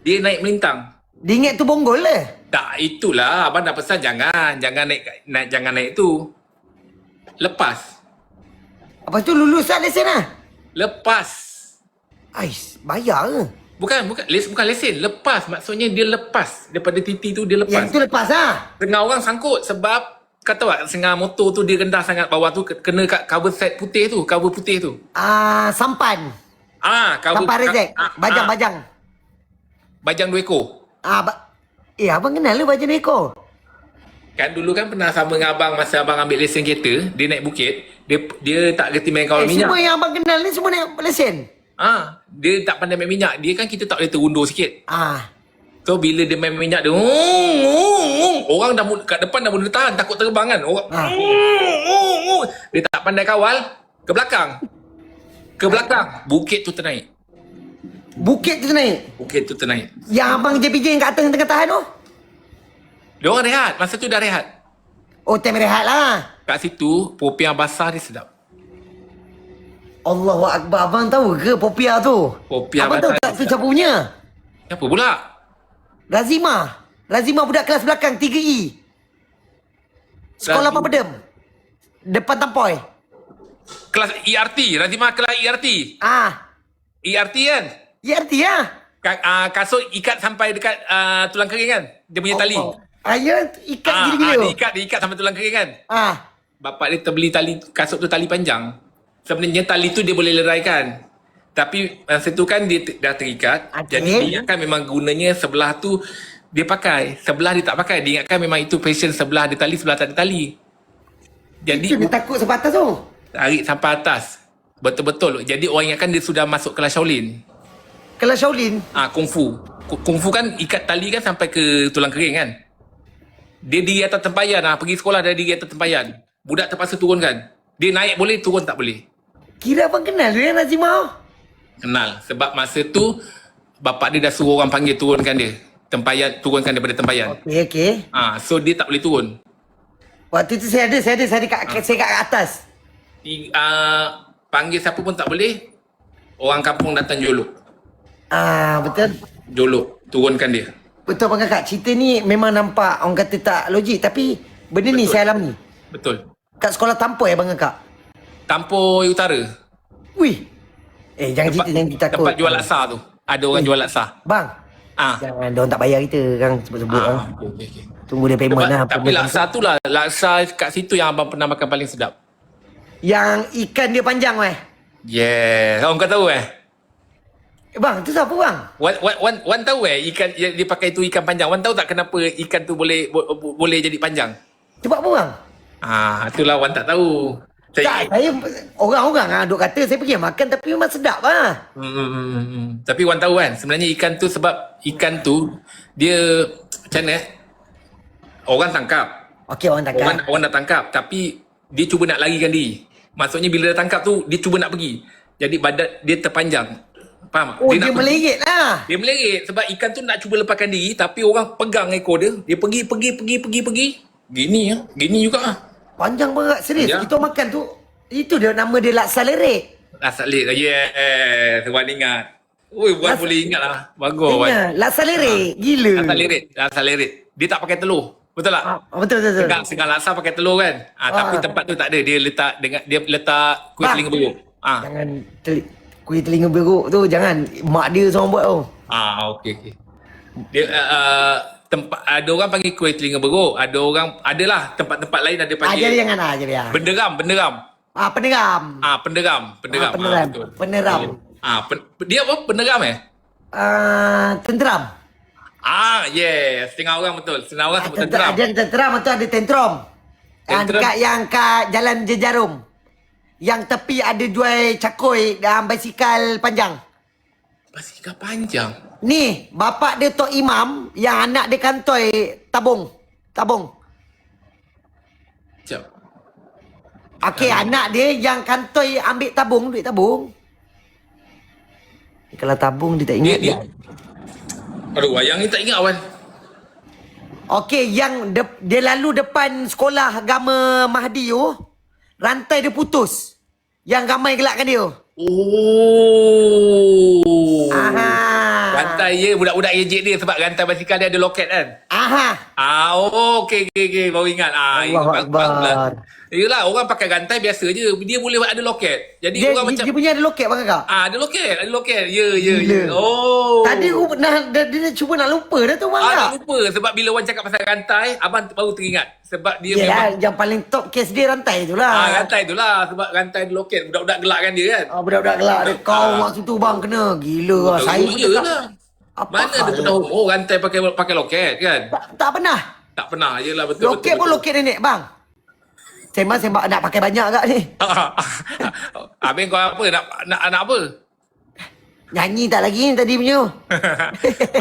A: Dia naik melintang.
B: Dia ingat tu bonggol lah.
A: Tak, itulah abang dah pesan jangan naik tu. Lepas.
B: Lepas tu lulus lah lesen lah.
A: Lepas.
B: Ais, bayar ke?
A: Bukan lesen. Lepas. Maksudnya dia lepas. Daripada TT tu dia lepas.
B: Yang tu lepas lah.
A: Setengah orang sangkut sebab kata tak, setengah motor tu dia rendah sangat bawah tu kena kat cover set putih tu, cover putih tu.
B: Sampan.
A: Cover
B: Sampan rejek. Bajang.
A: Bajang 2 ekor.
B: Abang kenal ke bajang 2 ekor?
A: Kan dulu kan pernah sama dengan abang masa abang ambil lesen kereta, dia naik bukit, dia tak gerti main kawal minyak.
B: Semua yang abang kenal ni semua naik lesen?
A: Dia tak pandai main minyak. Dia kan kita tak boleh terundur sikit. So bila dia main minyak dia orang dah kat depan dah mula tahan, takut terbang kan. Orang dia tak pandai kawal, ke belakang. Bukit tu ternaik.
B: Bukit tu ternaik. Yang abang JPJ yang kat atas tengah tahan tu?
A: Dia orang rehat. Masa tu dah rehat.
B: Oh, time rehat lah.
A: Kat situ popiah basah dia sedap.
B: Allahu Akbar. Abang tahu ke popiah tu?
A: Popiah
B: abang tahu
A: basah
B: tak tu siapa punya?
A: Siapa pula?
B: Razima budak kelas belakang 3E. Sekolah Pak Pedem. Depan Tampoi.
A: Kelas ERT. Razimah kelas ERT. ERT kan?
B: ERT lah.
A: Kasut ikat sampai dekat tulang kering kan? Dia punya tali.
B: Ya, ikat gila-gila.
A: Diikat sampai tulang kering kan? Bapak dia terbeli tali, kasut tu tali panjang. Sebenarnya tali tu dia boleh leraikan. Tapi masa tu kan dia dah terikat. Jadi dia kan memang gunanya sebelah tu dia pakai. Sebelah dia tak pakai. Dia ingatkan memang itu passion sebelah ada tali, sebelah tak ada tali. Jadi
B: itu dia takut sampai atas tu.
A: tarik sampai atas. Betul-betul. Jadi orang ingatkan dia sudah masuk kelas Shaolin.
B: Kelas Shaolin?
A: Kungfu. Kungfu kan ikat tali kan sampai ke tulang kering kan? Dia diri atas tempayan. Pergi sekolah dia diri atas tempayan. Budak terpaksa turun kan? Dia naik boleh, turun tak boleh.
B: Kira abang kenal dia Nazimah?
A: Kenal. Sebab masa tu bapak dia dah suruh orang panggil turunkan dia. Turunkan daripada tempayan.
B: Okey.
A: So dia tak boleh turun.
B: Waktu tu saya ada kat atas.
A: Panggil siapa pun tak boleh. Orang kampung datang jolok.
B: Betul.
A: Jolok. Turunkan dia.
B: Betul Abang Kakak. Cerita ni memang nampak orang kata tak logik. Tapi benda ni saya alami.
A: Betul.
B: Kat sekolah Tampoi Abang Kakak.
A: Tampoi Utara.
B: Wih. Jangan jangan kita takut.
A: Tempat jual laksa tu. Ada orang jual laksa.
B: Bang. Jangan, diorang tak bayar kita kan sebut-sebut.
A: Okay.
B: Tunggu dia payment lah.
A: Tapi laksa tu lah. Laksa kat situ yang abang pernah makan paling sedap.
B: Yang ikan dia panjang
A: Yeah. Kau tahu
B: Bang, tu siapa bang?
A: Wan tahu ikan dia pakai tu ikan panjang. Wan tahu tak kenapa ikan tu boleh jadi panjang?
B: Sebab apa bang?
A: Itulah Wan tak tahu.
B: Saya orang-orang duk kata saya pergi makan tapi memang sedap lah.
A: Tapi Wan tahu kan sebenarnya ikan tu sebab ikan tu dia macam mana orang tangkap.
B: Okey, orang tangkap.
A: Orang dah tangkap tapi dia cuba nak larikan diri. Maksudnya bila dah tangkap tu dia cuba nak pergi. Jadi badan dia terpanjang. Faham tak?
B: Dia melirit lah.
A: Dia melirit sebab ikan tu nak cuba lepaskan diri tapi orang pegang ekor dia. Dia pergi. Gini juga
B: Panjang banget serius.
A: Ya.
B: Kita makan tu itu dia nama dia laksa lerik.
A: Laksa lerik. Yes. Wan ingat. Wan boleh ingat lah. Bagus Wan.
B: Laksa lerik. Gila.
A: Laksa lerik. Dia tak pakai telur. Betul tak?
B: Betul.
A: Segar laksa pakai telur kan? Tapi tempat tu tak ada. Dia letak kuih telinga beruk.
B: Jangan kuih telinga beruk tu jangan. Mak dia seorang buat tu.
A: Okey. Dia ada orang panggil kuih telinga beruk. Adalah tempat-tempat lain ada panggil.
B: Jangan dia.
A: Penderam.
B: Penderam.
A: Betul.
B: Peneram.
A: Dia apa? Peneram
B: Tenteram.
A: Yes. Setengah orang betul. Setengah orang sebut tenteram.
B: Ada tenteram atau ada tentrom. Yang kat Jalan Jejarum. Yang tepi ada jual cakoi dan basikal panjang.
A: Basikal panjang?
B: Ni, bapak dia Tok Imam yang anak dia kantoi tabung.
A: Sekejap.
B: Okey, anak dia yang kantoi ambil tabung, duit tabung. Kalau tabung dia tak ingat.
A: Aduh, yang ni tak ingat Wan.
B: Okey, yang dia lalu depan sekolah agama Mahdi tu, rantai dia putus. Yang ramai gelakkan dia.
A: Oh. Rantai ya, budak-budak ejek dia sebab rantai basikal dia ada loket kan.
B: Aha.
A: Okey. Baru ingat.
B: Allahu Akbar.
A: Yelah, orang pakai rantai biasa je. Dia boleh ada loket. Jadi orang macam...
B: Dia punya ada loket bang kakak?
A: ada loket. Ya.
B: Gila.
A: Oh.
B: Tadi aku dia cuba nak lupa dah tu bang
A: tak
B: kakak.
A: lupa. Sebab bila orang cakap pasal rantai, abang baru teringat. Sebab dia
B: Yelah, yang paling top case dia rantai tu lah.
A: rantai tu lah. Sebab rantai ada loket. Budak-budak gelak kan dia kan.
B: Budak-budak gelak dia. Kau waktu tu bang kena. Gila lah. Saya pun cakap.
A: lah.
B: Apa
A: Mana ada pernah rantai pakai loket kan?
B: Tak pernah.
A: Tak pernah. Yelah, betul.
B: Loket pun loket nenek bang. Sembang nak pakai banyak agak ni.
A: Abang kau apa? Nak apa?
B: Nyanyi tak lagi ni tadi punya.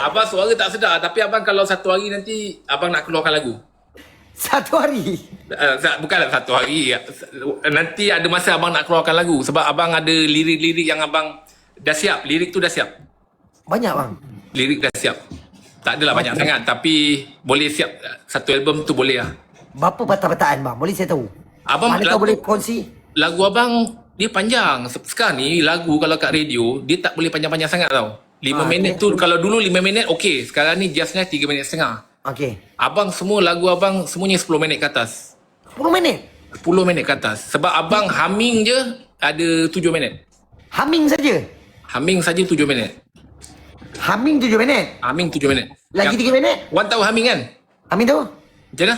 A: Abang suara tak sedar. Tapi abang kalau satu hari nanti abang nak keluarkan lagu.
B: Satu hari.
A: Bukanlah satu hari. Nanti ada masa abang nak keluarkan lagu. Sebab abang ada lirik-lirik yang abang dah siap. Lirik tu dah siap.
B: Banyak bang.
A: Lirik dah siap. Tak adalah banyak sangat. Tapi boleh siap. Satu album tu boleh lah.
B: Berapa patah-patahan bang? Boleh saya tahu?
A: Abang
B: Mana kau boleh kongsi?
A: Lagu abang dia panjang. Sekarang ni lagu kalau kat radio dia tak boleh panjang-panjang sangat tau. 5 minit tu kalau dulu 5 minit okey. Sekarang ni justnya 3 minit setengah.
B: Okey.
A: Abang semua lagu abang semuanya 10 minit ke atas.
B: 10 minit?
A: 10 minit ke atas. Sebab abang humming je ada 7 minit.
B: Humming saja?
A: Humming saja 7 minit.
B: Humming 7 minit?
A: Humming 7 minit.
B: Lagi 3 minit?
A: Wan tahu humming kan?
B: Humming tu?
A: Macam mana?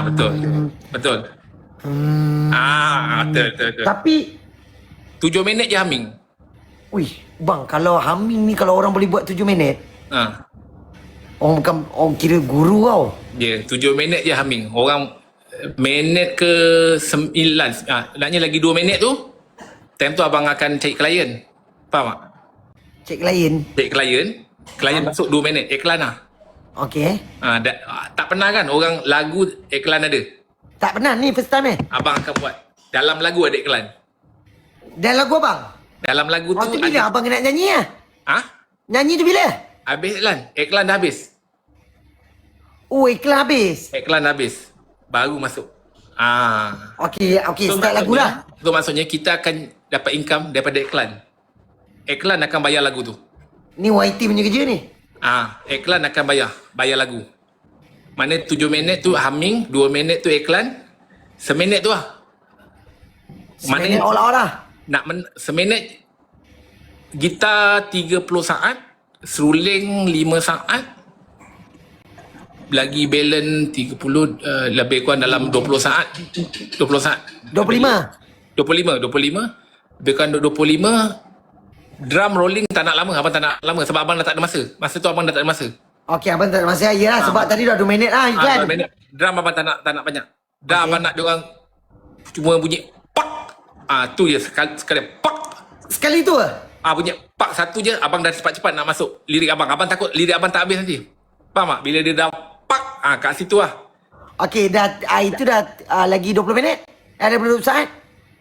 A: Betul. Betul. Betul.
B: Tapi
A: 7 minit je humming.
B: wih, bang, kalau humming ni kalau orang boleh buat 7 minit, orang bukan orang kira guru tau.
A: Ya, 7 minit je humming. Orang minit ke 9. Naknya lagi 2 minit tu, time tu abang akan cari klien. Faham tak?
B: Cek klien.
A: Cari klien. Klien masuk 2 minit. Iklan lah.
B: Okey.
A: Tak pernah kan orang lagu iklan ada?
B: Tak pernah ni first time
A: Abang akan buat. Dalam lagu ada iklan.
B: Dan lagu abang?
A: Dalam lagu tu
B: Waktu bila abang nak nyanyi lah? Nyanyi tu bila?
A: Habis iklan. Iklan dah habis.
B: Oh, iklan habis.
A: Iklan dah habis. Baru masuk.
B: Okey, start lagu lah.
A: So maksudnya kita akan dapat income daripada iklan. Iklan akan bayar lagu tu.
B: Ni YT punya kerja ni.
A: Iklan akan bayar lagu. Mana 7 minit tu humming, 2 minit tu iklan, seminit tu lah.
B: Seminit olah-olah.
A: Seminit gitar 30 saat, seruling 5 saat, lagi balance 30, lebih kurang dalam 20 saat. 20 saat.
B: 25.
A: 25. Lebih kurang 25. Drum rolling tak nak lama. Abang tak nak lama sebab abang dah tak ada masa. Masa tu abang dah tak ada masa.
B: Okey, abang tak ada masa. Ya, sebab tadi dah 2 minit lah iklan.
A: 2 minit. Drum abang tak nak banyak. Dah abang nak diorang cuma bunyi pak. Tu je sekali pak.
B: Sekali tu ke?
A: Bunyi pak satu je abang dah cepat-cepat nak masuk lirik abang. Abang takut lirik abang tak habis nanti. Faham tak? Bila dia dah pak, kat situ lah.
B: Okey, dah itu dah lagi 20 minit? Ada 20 saat?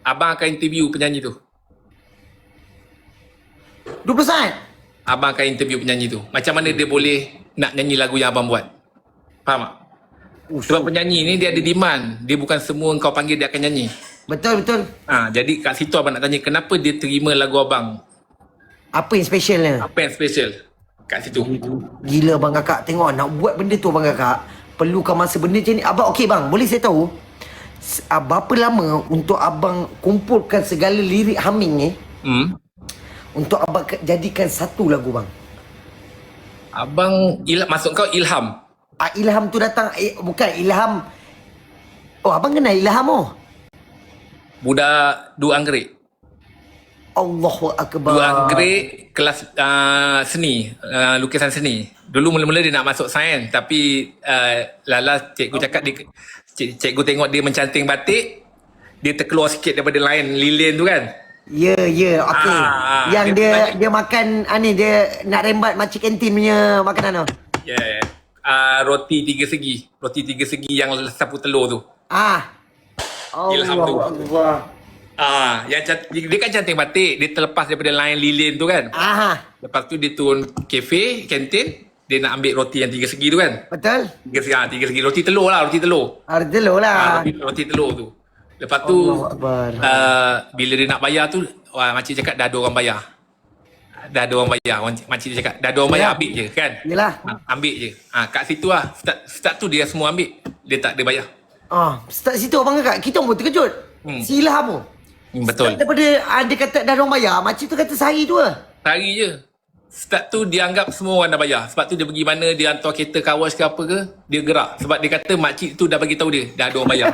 A: Abang akan interview penyanyi tu.
B: 20 saat?
A: Abang akan interview penyanyi tu. Macam mana dia boleh nak nyanyi lagu yang abang buat. Faham tak? Sebab penyanyi ni dia ada demand. Dia bukan semua kau panggil dia akan nyanyi.
B: Betul.
A: Jadi kat situ abang nak tanya kenapa dia terima lagu abang.
B: Apa yang specialnya?
A: Apa yang special kat situ?
B: Gila bang kakak. Tengok nak buat benda tu bang kakak. Perlukan masa benda macam ni. Abang okey bang. Boleh saya tahu berapa lama untuk abang kumpulkan segala lirik humming ni? Untuk abang jadikan satu lagu bang.
A: Abang maksud kau ilham?
B: Ilham tu datang bukan ilham. Oh, abang kenal Ilham
A: Budak dua anggerik.
B: Allahu Akbar.
A: Dua anggerik kelas seni, lukisan seni. Dulu mula-mula dia nak masuk sains tapi lala cikgu cakap cikgu tengok dia mencanting batik, dia terkeluar sikit daripada line lilin tu kan.
B: Ya, okey. Yang dia makan dia nak rembat makcik kantin punya makanan tu.
A: Yeah. Roti 3 segi. Roti 3 segi yang sapu telur tu. Ilham tu. Dia kan cantik batik. Dia terlepas daripada line lilin tu kan. Lepas tu dia turun kafe, kantin. Dia nak ambil roti yang 3 segi tu kan.
B: Betul.
A: 3 segi. Roti telur lah. Roti telur. Roti telur tu. Lepas tu bila dia nak bayar tu makcik cakap dah ada orang bayar. Dah ada orang bayar. Makcik dia cakap, dah ada orang bayar, ambil je kan.
B: Yelah.
A: Ambil je. Kat situ lah. Start tu dia semua ambil. Dia tak ada bayar.
B: Start situ abang kakak. Kita pun terkejut. Silah mu.
A: Betul.
B: Start daripada ada kata dah orang bayar. Makcik tu kata sehari tu lah.
A: Sehari je. Start tu dia anggap semua orang dah bayar. Sebab tu dia pergi mana, dia hantar kereta car wash ke apa ke, dia gerak. Sebab dia kata makcik tu dah bagi tahu dia, dah ada orang bayar.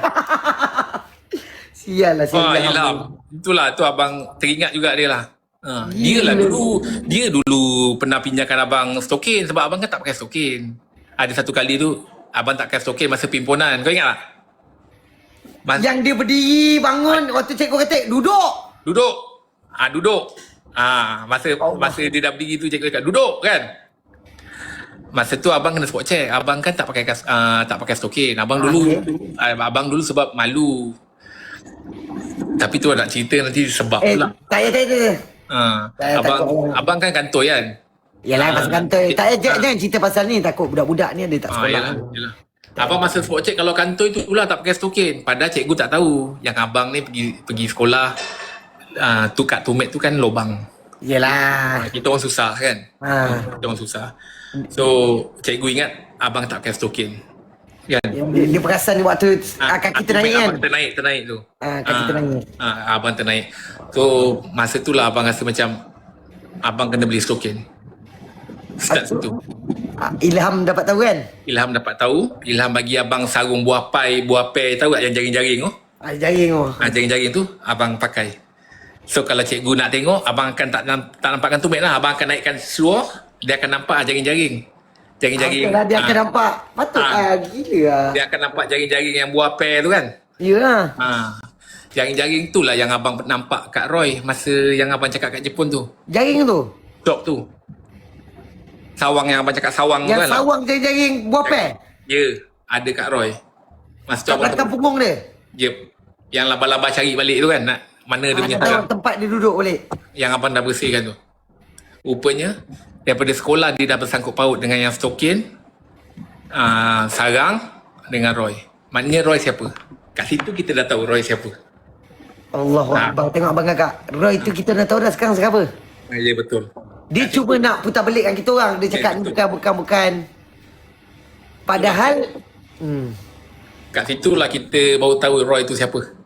B: Sial lah.
A: Ilham. Itulah tu abang teringat juga dia lah. Dia dulu pernah pinjamkan abang stokin sebab abang kan tak pakai stokin. Ada satu kali tu abang tak pakai stokin masa pimpinan. Kau ingat tak?
B: Yang dia berdiri bangun waktu cikgu kata duduk.
A: Duduk. Masa dia dah berdiri tu cikgu cakap duduk kan. Masa tu abang kena spot check. Abang kan tak pakai stokin. Abang dulu sebab malu. Tapi tu nak cerita nanti sebab pula.
B: Tak payah.
A: Abang kan kantoi kan.
B: Yalah pasal kantoi. Tak payah jangan cerita pasal ni. Takut budak-budak ni ada tak sekolah.
A: Yalah. Abang masa spot check kalau kantoi tu pula tak pakai stokin. Padahal cikgu tak tahu yang abang ni pergi sekolah. Tu kat tumet tu kan lubang.
B: Yelah.
A: Kita orang susah kan. Kita orang susah. So cikgu ingat abang tak pakai stokin. Kan?
B: Dia perasan waktu kaki ternaik kan.
A: Abang ternaik tu.
B: Kaki ternaik.
A: Abang ternaik. So masa tu lah abang rasa macam abang kena beli stokin. Start situ.
B: Ilham dapat tahu kan?
A: Ilham dapat tahu. Ilham bagi abang sarung buah pai tahu tak yang jaring-jaring tu?
B: Jaring tu.
A: Jaring-jaring tu abang pakai. So kalau cikgu nak tengok, abang akan tak nampakkan tumit lah. Abang akan naikkan seluar, dia akan nampak jaring-jaring. Jaring-jaring.
B: Dia akan nampak. Patut gila lah.
A: Dia akan nampak jaring-jaring yang buah pai tu kan?
B: Ya lah.
A: Jaring-jaring tu lah yang abang nampak kat Roy masa yang abang cakap kat Jepun tu.
B: Jaring tu?
A: Dok tu. Sawang yang abang cakap sawang tu
B: yang
A: kan.
B: Yang sawang jaring-jaring buah pai?
A: Ya, ada kat Roy. Masa tu
B: kat belakang punggung dia?
A: Yep. Yang laba-laba cari balik tu kan. Mana dia punya
B: tahu tempat dia duduk balik.
A: Yang abang dah bersihkan tu. Rupanya daripada sekolah dia dah bersangkut paut dengan yang stokin, sarang dengan Roy. Maknanya Roy siapa? Kat situ kita dah tahu Roy siapa.
B: Abang tengok abang kakak. Roy tu kita dah tahu dah sekarang siapa.
A: Ya betul.
B: Dia cuba nak putar belikkan kita orang. Dia cakap ni bukan. Padahal
A: kat situlah kita baru tahu Roy tu siapa.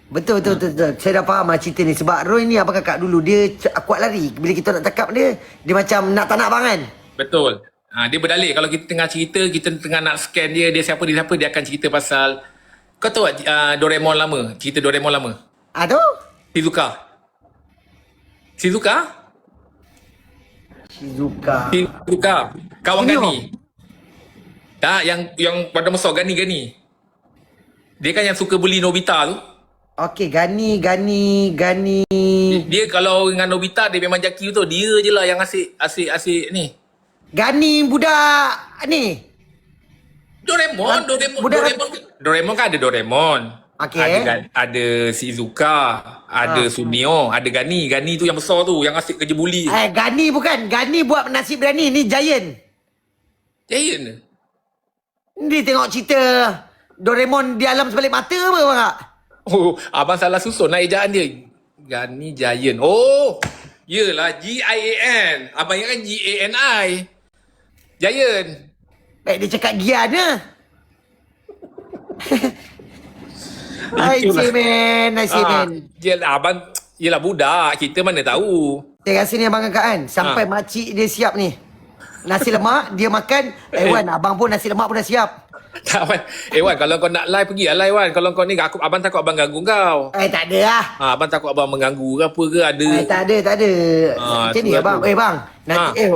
B: Betul. Saya dah faham cerita ni. Sebab Roy ni abang kakak dulu, dia kuat lari. Bila kita nak cakap dia macam nak tak nak abang kan?
A: Betul. Dia berdalih. Kalau kita tengah cerita, kita tengah nak scan dia siapa, dia akan cerita pasal, kau tahu tak Doraemon lama? Cerita Doraemon lama?
B: Tu?
A: Shizuka. Kawan Gani. Tak, yang pada besar Gani. Dia kan yang suka bully Nobita tu.
B: Okey, Gani.
A: Dia kalau dengan Nobita dia memang jaki tu. Dia je lah yang asyik ni.
B: Gani budak ni.
A: Doraemon kan ada Doraemon.
B: Okey.
A: Ada Shizuka, ada Sunio, ada Gani. Gani tu yang besar tu, yang asyik kerja bully.
B: Gani bukan. Gani buat nasi berani. Ni Giant.
A: Giant?
B: Dia tengok cerita Doraemon di alam sebalik mata apa bang kak?
A: Oh, abang salah susun lah ejaan dia. Gani Giant. Oh, yelah Gian. Abang ingat kan Gani. Giant.
B: Baik dia cakap Gian lah. I see man.
A: Yelah budak. Kita mana tahu.
B: Saya rasa ni abang kakak kan. Sampai makcik dia siap ni. Nasi lemak dia makan. Wan, abang pun nasi lemak pun dah siap.
A: Tak Wan. Wan, kalau kau nak live pergi lah live Wan. Kalau kau ni abang takut abang ganggu kau.
B: Tak ada lah.
A: Abang takut abang mengganggu ke apa ke ada.
B: Tak ada. Macam ni abang. Bang. Nanti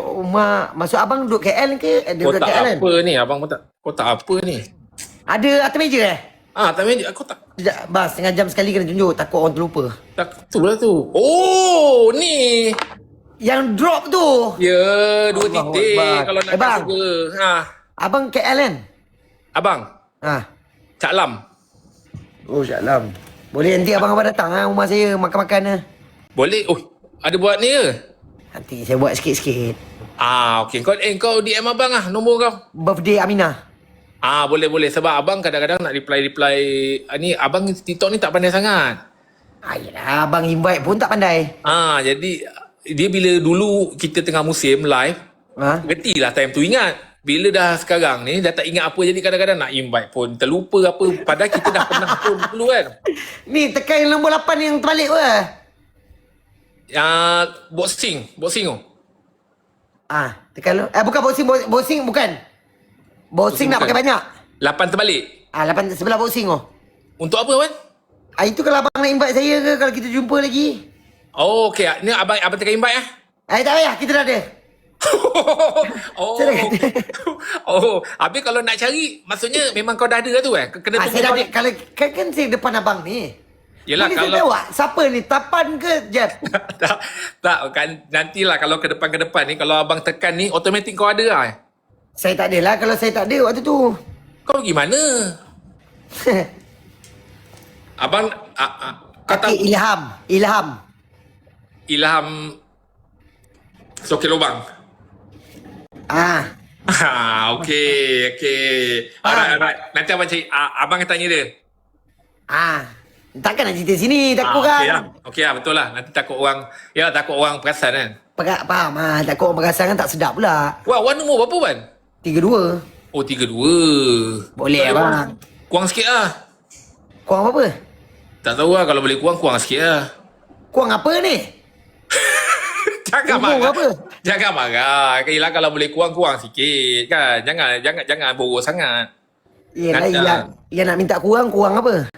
B: maksud abang duduk KL ke?
A: Kau tak KL apa ni abang kau tak apa ni?
B: Ada atas meja
A: tapi aku tak.
B: Sekejap, bang, setengah jam sekali kena tunjuk. Takut orang terlupa.
A: Tak, tu lah tu. Oh, ni.
B: Yang drop tu.
A: Ya, 2 titik. Kalau nak
B: bang. Abang KL kan?
A: Abang? Cak Lam.
B: Oh, Cak Lam. Boleh nanti abang datang rumah saya makan-makan .
A: Boleh. Oh, ada buat ni ke?
B: Nanti saya buat sikit-sikit.
A: Okey. Kau DM abang nombor kau.
B: Birthday Aminah.
A: Boleh. Sebab abang kadang-kadang nak reply. Ni abang TikTok ni tak pandai sangat.
B: Yelah, abang invite pun tak pandai.
A: Jadi dia bila dulu kita tengah musim live,
B: Ha?
A: Gertilah time tu ingat. Bila dah sekarang ni dah tak ingat apa, jadi kadang-kadang nak invite pun terlupa apa, padahal kita dah pernah pun dulu kan.
B: Ni tekan nombor 8 yang terbalik apa?
A: Boxing tu.
B: Tekan lu. Bukan boxing bukan. Boxing nak pakai banyak.
A: 8 terbalik.
B: 8 sebelah boxing tu.
A: Untuk apa kan?
B: Itu kalau abang nak invite saya ke kalau kita jumpa lagi?
A: Oh okey, ni abang tengah invite
B: Tak payah, kita dah ada.
A: oh.
B: Saya dah kata.
A: Oh, habis kalau nak cari maksudnya memang kau dah ada tu kena tunggu
B: Saya dah
A: kau.
B: ada. Kalau kan saya depan abang ni.
A: Yelah,
B: Boleh
A: kalau
B: saya tahu siapa ni? Tapan ke Jeb?
A: tak kan nantilah kalau ke depan ni kalau abang tekan ni automatik kau ada lah.
B: Saya tak ada lah kalau saya tak ada waktu tu.
A: Kau pergi mana? Abang kata
B: Okay, Ilham.
A: Sokil lubang. Okey. Alright. Nanti abang cari abang tanya dia.
B: Takkan nak cerita sini, takut orang.
A: Okey lah, betul lah. Nanti takut orang, yalah takut orang perasan kan.
B: Faham takut orang perasan kan tak sedap pula.
A: Wah, Wan umur berapa Wan?
B: 32.
A: Oh, 32.
B: Boleh abang.
A: Kurang sikit lah.
B: Kurang apa?
A: Tak tahu lah, kalau boleh kurang sikit lah.
B: Kurang apa ni?
A: Jangan
B: Umur
A: marah.
B: apa?
A: Jangan marah. Yelah kalau boleh kurang sikit kan. Jangan boros sangat.
B: Yelah, nak minta kurang apa?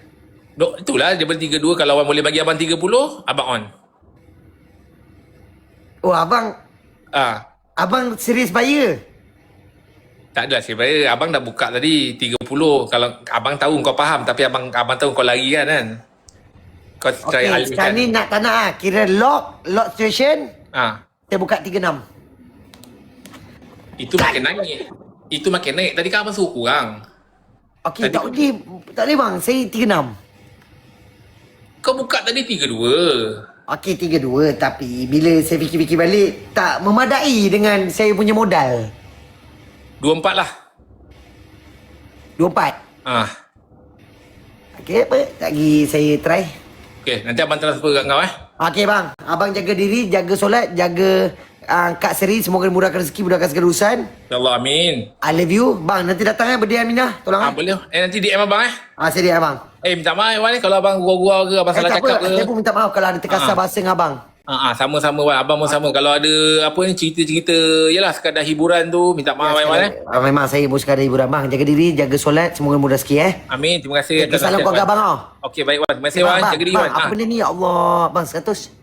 A: Itulah dia beli 32. Kalau Wan boleh bagi abang 30, abang on.
B: Oh, abang serius buyer?
A: Tak adalah sebenarnya. Abang dah buka tadi 30. Kalau abang tahu kau faham, tapi abang tahu kau lari kan. Kau try
B: Okay,
A: alihkan.
B: sekarang ni nak tak nak kira lock situation. Saya buka 36.
A: Itu makin naik. Tadi kan abang suruh kurang.
B: Okey,
A: Tadi-
B: tak boleh bang. Saya 36.
A: Kau buka tadi 32.
B: Okey, 32. Tapi bila saya fikir-fikir balik, tak memadai dengan saya punya modal.
A: 24 lah.
B: 24. Okey, apa? Lagi saya try.
A: Okay, nanti abang transfer kat kau
B: Okey bang, abang jaga diri, jaga solat, jaga Kak Seri, semoga mudahkan rezeki, mudahkan segala urusan.
A: InsyaAllah, amin.
B: I love you. Bang, nanti datang birthday Aminah. Tolong
A: Boleh. Nanti DM abang
B: saya dia abang.
A: minta maaf Wan kalau abang gurau-gurau ke, abang salah
B: tak
A: cakap
B: apa,
A: ke.
B: saya pun minta maaf kalau ada terkasar bahasa dengan abang.
A: Sama-sama Wan, abang pun sama. Kalau ada apa ni cerita-cerita, yalah sekadar hiburan tu, minta maaf Wan
B: Memang saya pun sekadar hiburan bang. Jaga diri, jaga solat, semoga mudah rezeki
A: Amin, terima kasih.
B: Okay, salam keluarga abang.
A: Okey, baik Wan. Terima kasih Wan, jaga diri
B: Bang,
A: Wan.
B: apa benda ni? Ya Allah, bang 100.